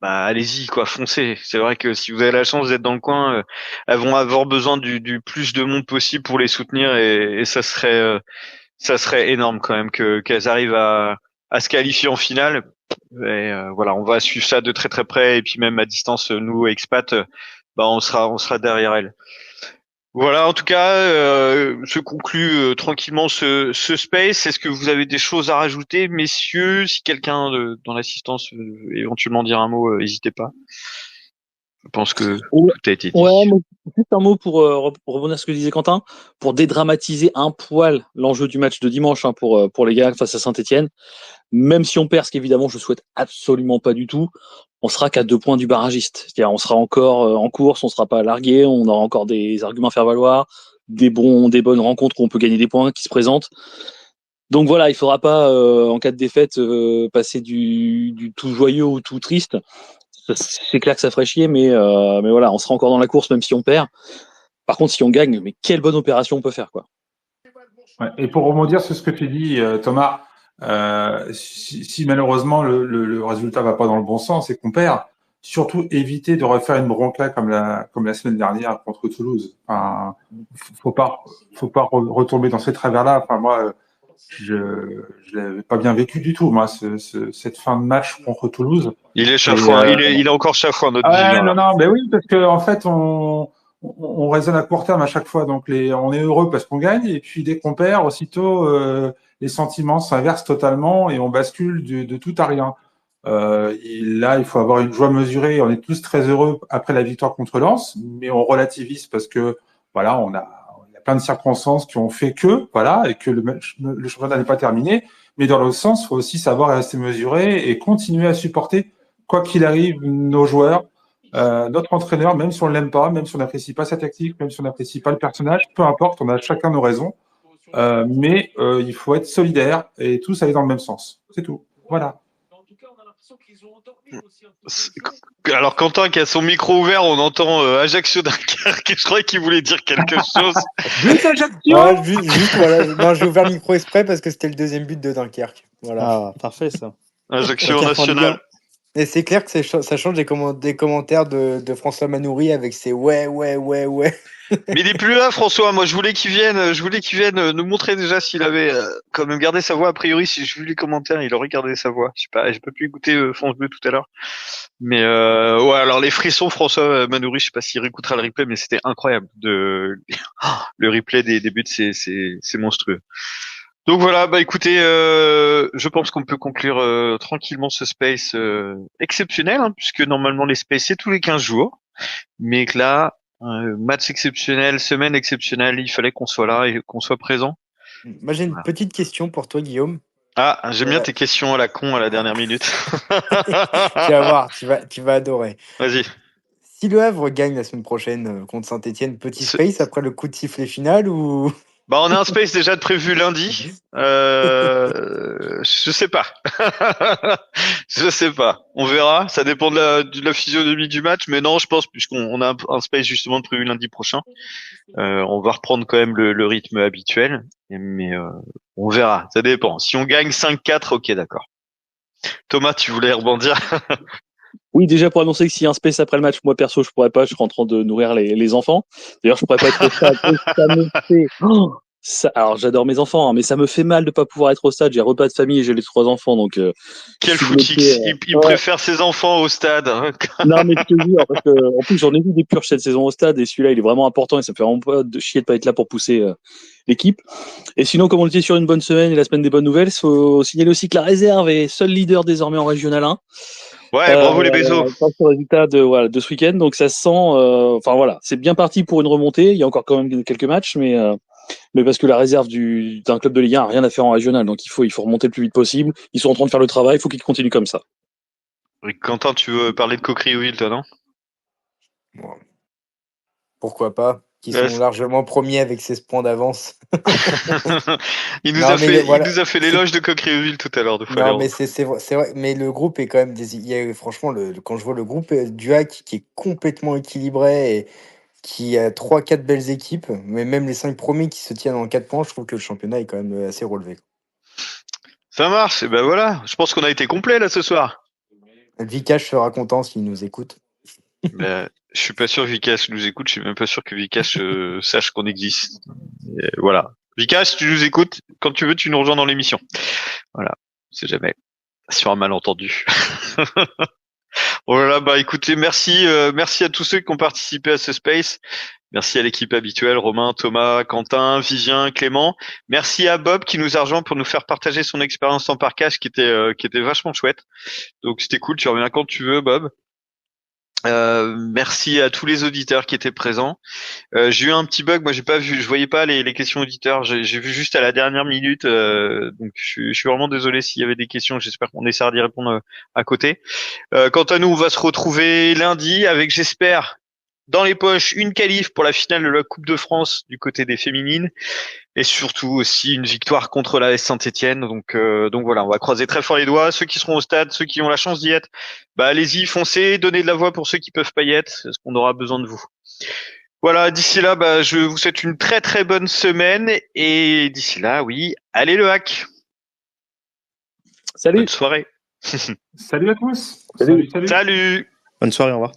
allez-y, quoi, foncez. C'est vrai que si vous avez la chance d'être dans le coin, elles vont avoir besoin du plus de monde possible pour les soutenir, et ça serait énorme quand même qu'elles arrivent à se qualifier en finale. Et voilà, on va suivre ça de très très près, et puis même à distance, nous expats, on sera derrière elles. Voilà, en tout cas, se conclut tranquillement ce space. Est-ce que vous avez des choses à rajouter, messieurs? Si quelqu'un dans l'assistance veut éventuellement dire un mot, n'hésitez pas. Je pense que tout a été dit. Ouais, juste un mot pour rebondir à ce que disait Quentin, pour dédramatiser un poil l'enjeu du match de dimanche, hein, pour les gars face à Saint-Etienne. Même si on perd, ce qu'évidemment je souhaite absolument pas du tout, on sera qu'à 2 points du barragiste. C'est-à-dire on sera encore en course, on sera pas largué, on aura encore des arguments à faire valoir, des bonnes rencontres où on peut gagner des points qui se présentent. Donc voilà, il faudra pas en cas de défaite passer du tout joyeux au tout triste. C'est clair que ça ferait chier, mais voilà, on sera encore dans la course même si on perd. Par contre, si on gagne, mais quelle bonne opération on peut faire, quoi. Ouais, et pour rebondir sur ce que tu dis, Thomas, si malheureusement le résultat va pas dans le bon sens et qu'on perd, surtout éviter de refaire une bronca comme la semaine dernière contre Toulouse. Enfin, faut pas retomber dans ces travers-là. Enfin, moi, je l'avais pas bien vécu du tout, moi, cette fin de match contre Toulouse. Il est chafouin, il est encore chafouin, notre Vivien. Non, mais oui, parce que en fait, on raisonne à court terme à chaque fois. Donc, on est heureux parce qu'on gagne, et puis dès qu'on perd, aussitôt, les sentiments s'inversent totalement et on bascule de tout à rien. Là, il faut avoir une joie mesurée. On est tous très heureux après la victoire contre Lens, mais on relativise parce que voilà, il y a plein de circonstances qui ont fait que voilà, et que le championnat n'est pas terminé. Mais dans l'autre sens, il faut aussi savoir rester mesuré et continuer à supporter, quoi qu'il arrive, nos joueurs, notre entraîneur, même si on ne l'aime pas, même si on n'apprécie pas sa tactique, même si on n'apprécie pas le personnage, peu importe, on a chacun nos raisons. Mais il faut être solidaire et tous aller dans le même sens. C'est tout. Voilà. Alors Quentin qui a son micro ouvert, on entend Ajaccio Dunkerque. Je croyais qu'il voulait dire quelque chose. Juste Ajaccio. Ouais, juste voilà. Non, j'ai ouvert le micro exprès parce que c'était le deuxième but de Dunkerque. Voilà. Ah, parfait ça. Ajaccio national. Et c'est clair que ça change des commentaires de François Manoury avec ses ouais. Mais il est plus là, François. Moi, je voulais qu'il vienne nous montrer déjà s'il avait quand même gardé sa voix. A priori, si je vu les commentaires, il aurait gardé sa voix. Je sais pas, j'ai pas pu écouter France Bleu tout à l'heure. Mais ouais, alors les frissons, François Manoury, je sais pas s'il réécoutera le replay, mais c'était incroyable. Le replay des buts, c'est monstrueux. Donc voilà, écoutez, je pense qu'on peut conclure tranquillement ce space exceptionnel, hein, puisque normalement les spaces c'est tous les 15 jours, mais que là, match exceptionnel, semaine exceptionnelle, il fallait qu'on soit là et qu'on soit présent. Moi j'ai une petite question pour toi, Guillaume. Ah, j'aime bien tes questions à la con à la dernière minute. Tu vas voir, tu vas adorer. Vas-y. Si le Havre gagne la semaine prochaine contre Saint-Etienne, petit space après le coup de sifflet final ou... On a un space déjà de prévu lundi. Je sais pas. Je sais pas. On verra. Ça dépend de la physionomie du match. Mais non, je pense, puisqu'on a un space justement de prévu lundi prochain, on va reprendre quand même le rythme habituel. Mais on verra. Ça dépend. Si on gagne 5-4, ok, d'accord. Thomas, tu voulais rebondir? Oui, déjà pour annoncer que s'il y a un space après le match, moi perso, je pourrais pas, je serai en train de nourrir les enfants. D'ailleurs, je pourrais pas être au stade. Et ça me fait. Alors, j'adore mes enfants, hein, mais ça me fait mal de pas pouvoir être au stade. J'ai repas de famille et j'ai les 3 enfants, donc je Quel suis bloqué. footix, il Ouais. préfère ses enfants au stade. Non, mais je te jure, parce que en plus j'en ai vu des purges cette saison au stade et celui-là, il est vraiment important et ça me fait vraiment pas de chier de pas être là pour pousser l'équipe. Et sinon, comme on était sur une bonne semaine et la semaine des bonnes nouvelles, faut signaler aussi que la réserve est seul leader désormais en Régional 1. Ouais, bravo les Bézos. Grâce au résultat de ce week-end, donc ça se sent. Enfin voilà, c'est bien parti pour une remontée. Il y a encore quand même quelques matchs, mais parce que la réserve d'un club de Ligue 1 a rien à faire en Régional, donc il faut remonter le plus vite possible. Ils sont en train de faire le travail, il faut qu'ils continuent comme ça. Quentin, tu veux parler de Coqueriville, toi, non? Bon, pourquoi pas? Qui Ouais, sont largement premiers avec 16 points d'avance. il nous Non, a mais fait, il voilà. nous a fait l'éloge de Coqueriville tout à l'heure, de Non, Faleron. mais c'est vrai. Mais le groupe est quand même franchement, quand je vois le groupe du Hack qui est complètement équilibré et qui a 3-4 belles équipes, mais même les 5 premiers qui se tiennent en 4 points, je trouve que le championnat est quand même assez relevé. Ça marche, et ben voilà. Je pense qu'on a été complet là ce soir. Vikash sera content s'il nous écoute. Mais je suis pas sûr que Vikash nous écoute. Je suis même pas sûr que Vikash sache qu'on existe. Et voilà. Vikash, tu nous écoutes. Quand tu veux, tu nous rejoins dans l'émission. Voilà. C'est jamais sur un malentendu. Voilà. Bah écoutez, merci à tous ceux qui ont participé à ce space. Merci à l'équipe habituelle, Romain, Thomas, Quentin, Vivien, Clément. Merci à Bob qui nous a rejoint pour nous faire partager son expérience en parkage qui était vachement chouette. Donc c'était cool, tu reviens quand tu veux, Bob. Merci à tous les auditeurs qui étaient présents. J'ai eu un petit bug, moi j'ai pas vu, je voyais pas les questions auditeurs, j'ai vu juste à la dernière minute, donc je suis vraiment désolé s'il y avait des questions, j'espère qu'on essaiera d'y répondre à côté. Quant à nous, on va se retrouver lundi avec, j'espère, dans les poches, une qualif pour la finale de la Coupe de France du côté des féminines et surtout aussi une victoire contre la Saint-Étienne. Donc voilà, on va croiser très fort les doigts. Ceux qui seront au stade, ceux qui ont la chance d'y être, bah allez-y, foncez, donnez de la voix pour ceux qui peuvent pas y être, parce qu'on aura besoin de vous. Voilà, d'ici là, bah je vous souhaite une très très bonne semaine et d'ici là, oui, allez le hack. Salut. Bonne soirée. Salut à tous. Salut. Salut. Salut. Bonne soirée, au revoir.